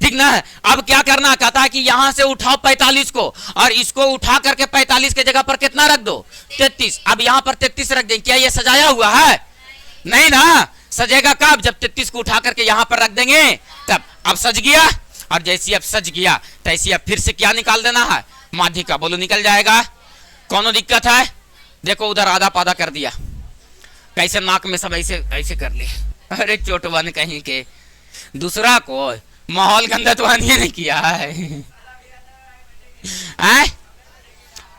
ठीक ना है। अब क्या करना, कहता है कि यहां से उठाओ 45 को और इसको उठा करके 45 के जगह पर कितना रख दो 33, अब यहां पर 33 रख देंगे। क्या ये सजाया हुआ है, नहीं ना, सजेगा कब, जब 33 को उठा करके यहां पर रख देंगे तब। अब सज गया, और जैसी अब सज गया तैसी अब फिर से क्या निकाल देना है माध्यिका, बोलो निकल जाएगा, कौन दिक्कत है। देखो उधर आधा पादा कर दिया, कैसे नाक में सब ऐसे कर ले, अरे चोटवन कहीं के, दूसरा को माहौल गंदा तो नहीं किया है,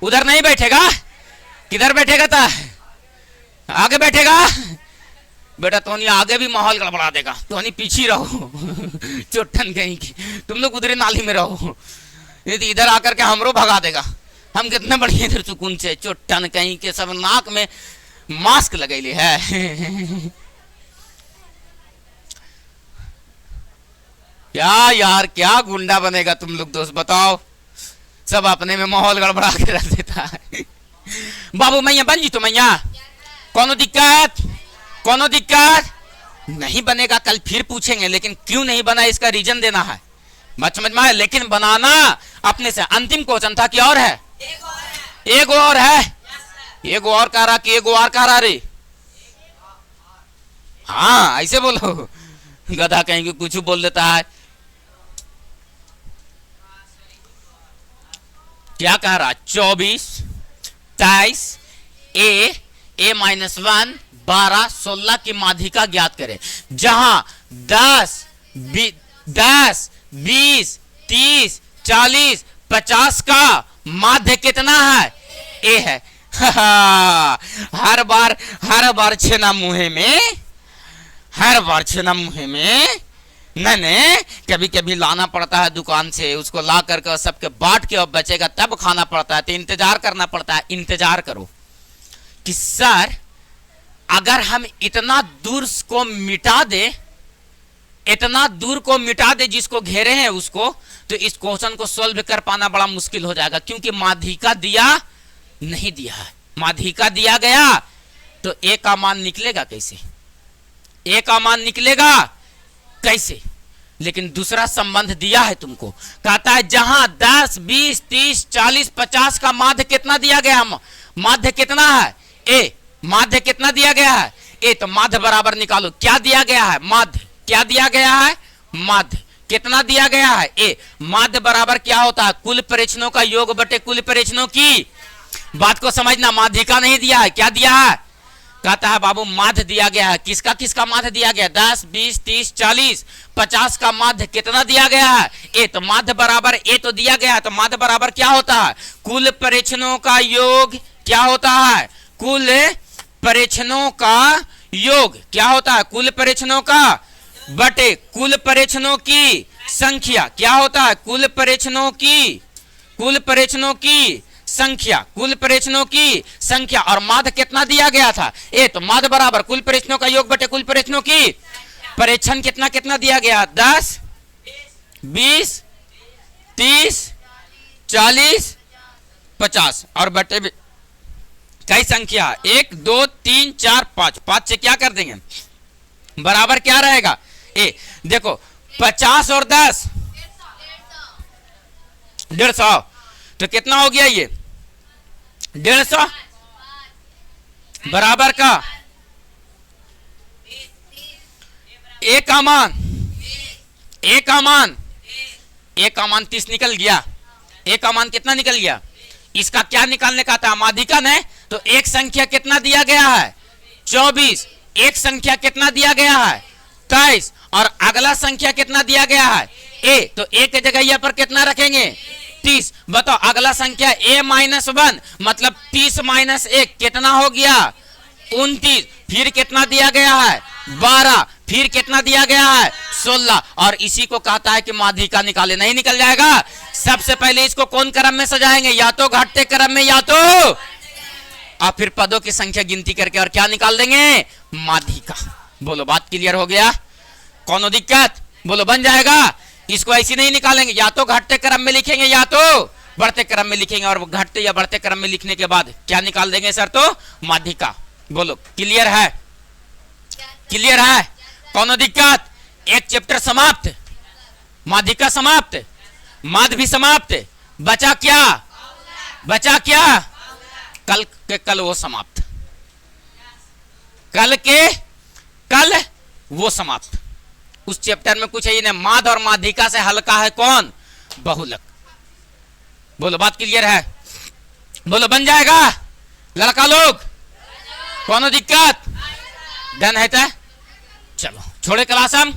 उधर नहीं बैठेगा, किधर बैठेगा था, आगे बैठेगा बेटा, तो आगे भी माहौल गड़बड़ा देगा, तो पीछे रहो चोटन कहीं की, तुम लोग उधर नाली में रहो, इधर आकर के हमरो भगा देगा, हम कितने बढ़िया इधर सुकून से चोटन कहीं के सब नाक में मास्क लगैले है। क्या यार, क्या गुंडा बनेगा तुम लोग दोस्त, बताओ। सब अपने में माहौल गड़बड़ा के रख देता है। बाबू मैया बन जी तो मैया, कोनो दिक्कत, कोनो दिक्कत नहीं बनेगा। कल फिर पूछेंगे, लेकिन क्यों नहीं बना इसका रीजन देना है, मत समझ में आए। लेकिन बनाना अपने से। अंतिम क्वेश्चन था कि और है, एक और है, एक और कह रहा कि एक और कह रहा रे। हाँ ऐसे बोलो, गधा कहीं कुछ बोल देता है। क्या कह रहा, 24, 23, a -1, 12, 16 की माध्यिका ज्ञात करें। जहां 10, 20, 30, 40, 50 का माध्य कितना है, ए है। हर बार छेना मुहे में, हर बार छेना मुहे में मैंने कभी कभी लाना पड़ता है दुकान से, उसको ला करके सबके बांट के अब बचेगा तब खाना पड़ता है, तो इंतजार करना पड़ता है। इंतजार करो कि सर अगर हम इतना दूर को मिटा दे, इतना दूर को मिटा दे जिसको घेरे हैं उसको, तो इस क्वेश्चन को सॉल्व कर पाना बड़ा मुश्किल हो जाएगा, क्योंकि माध्यिका दिया नहीं दिया है। माध्यिका दिया गया तो ए का मान निकलेगा कैसे, ए का मान निकलेगा कैसे। लेकिन दूसरा संबंध दिया है तुमको, कहता है जहां 10, 20, 30, 40, 50 का माध्य कितना दिया गया, माध्य कितना है, ए माध्य कितना दिया गया है, ए तो माध्य बराबर निकालो। क्या दिया गया है, माध्य। क्या दिया गया है, माध्य। कितना दिया गया है, ए। माध्य बराबर क्या होता है, कुल परीक्षणों का योग बटे कुल परीक्षणों की। बात को समझना, माध्यिका नहीं दिया है, क्या दिया है, कहता है बाबू माध्य दिया गया है। किसका किसका माध्य दिया गया, 10, 20, 30, 40, 50 का माध्य कितना दिया गया है, ए। तो माध्य बराबर ए तो दिया गया है, तो माध्य बराबर क्या होता है, कुल परीक्षणों का योग। क्या होता है, कुल परीक्षणों का योग। क्या होता है, कुल परीक्षणों का बटे कुल परीक्षणों की संख्या। क्या होता है, कुल परीक्षणों की संख्या, कुल परीक्षणों की संख्या। और माध्य कितना दिया गया था, ए। तो माध्य बराबर कुल परीक्षणों का योग बटे कुल परीक्षणों की। परीक्षण कितना कितना दिया गया, 10, 20, 30, 40, 50 और बटे कई संख्या, 1, 2, 3, 4, 5। 5 से क्या कर देंगे, बराबर क्या रहेगा, ए। देखो 50 और 10 150, तो कितना हो गया ये 150 बराबर का ए का मान, ए का मान 30 निकल गया। ए का मान कितना निकल गया, इसका क्या निकालने का था, माध्यिका ने। तो एक संख्या कितना दिया गया है, 24। एक संख्या कितना दिया गया है, 23। और अगला संख्या कितना दिया गया है, ए। तो ए के जगह यहाँ पर कितना रखेंगे, 30। बताओ अगला संख्या a -1 मतलब 30 - 1 कितना हो गया, 29। फिर कितना दिया गया है, 12। फिर कितना दिया गया है, 16। और इसी को कहता है कि माध्यिका निकाले। नहीं निकल जाएगा। सबसे पहले इसको कौन क्रम में सजाएंगे, या तो घटते क्रम में या तो, और फिर पदों की संख्या गिनती करके और क्या निकाल देंगे, माध्यिका। बोलो बात क्लियर हो गया, कौन दिक्कत, बोलो बन जाएगा। इसको ऐसी नहीं निकालेंगे, या तो घटते क्रम में लिखेंगे या तो बढ़ते क्रम में लिखेंगे, और घटते या बढ़ते क्रम में लिखने के बाद क्या निकाल देंगे सर, तो माध्यिका। बोलो क्लियर है, क्लियर है, कौन दिक्कत। एक चैप्टर समाप्त, माध्यिका समाप्त, माध्य भी समाप्त। बचा क्या, बचा क्या, कल के कल वो समाप्त, कल के कल वो समाप्त। उस चैप्टर में कुछ है, माध्य और माध्यिका से हल्का है कौन, बहुलक। बोलो बात क्लियर है, बोलो बन जाएगा लड़का लोग, कौन दिक्कत, डन है। चलो छोड़े क्लास हम।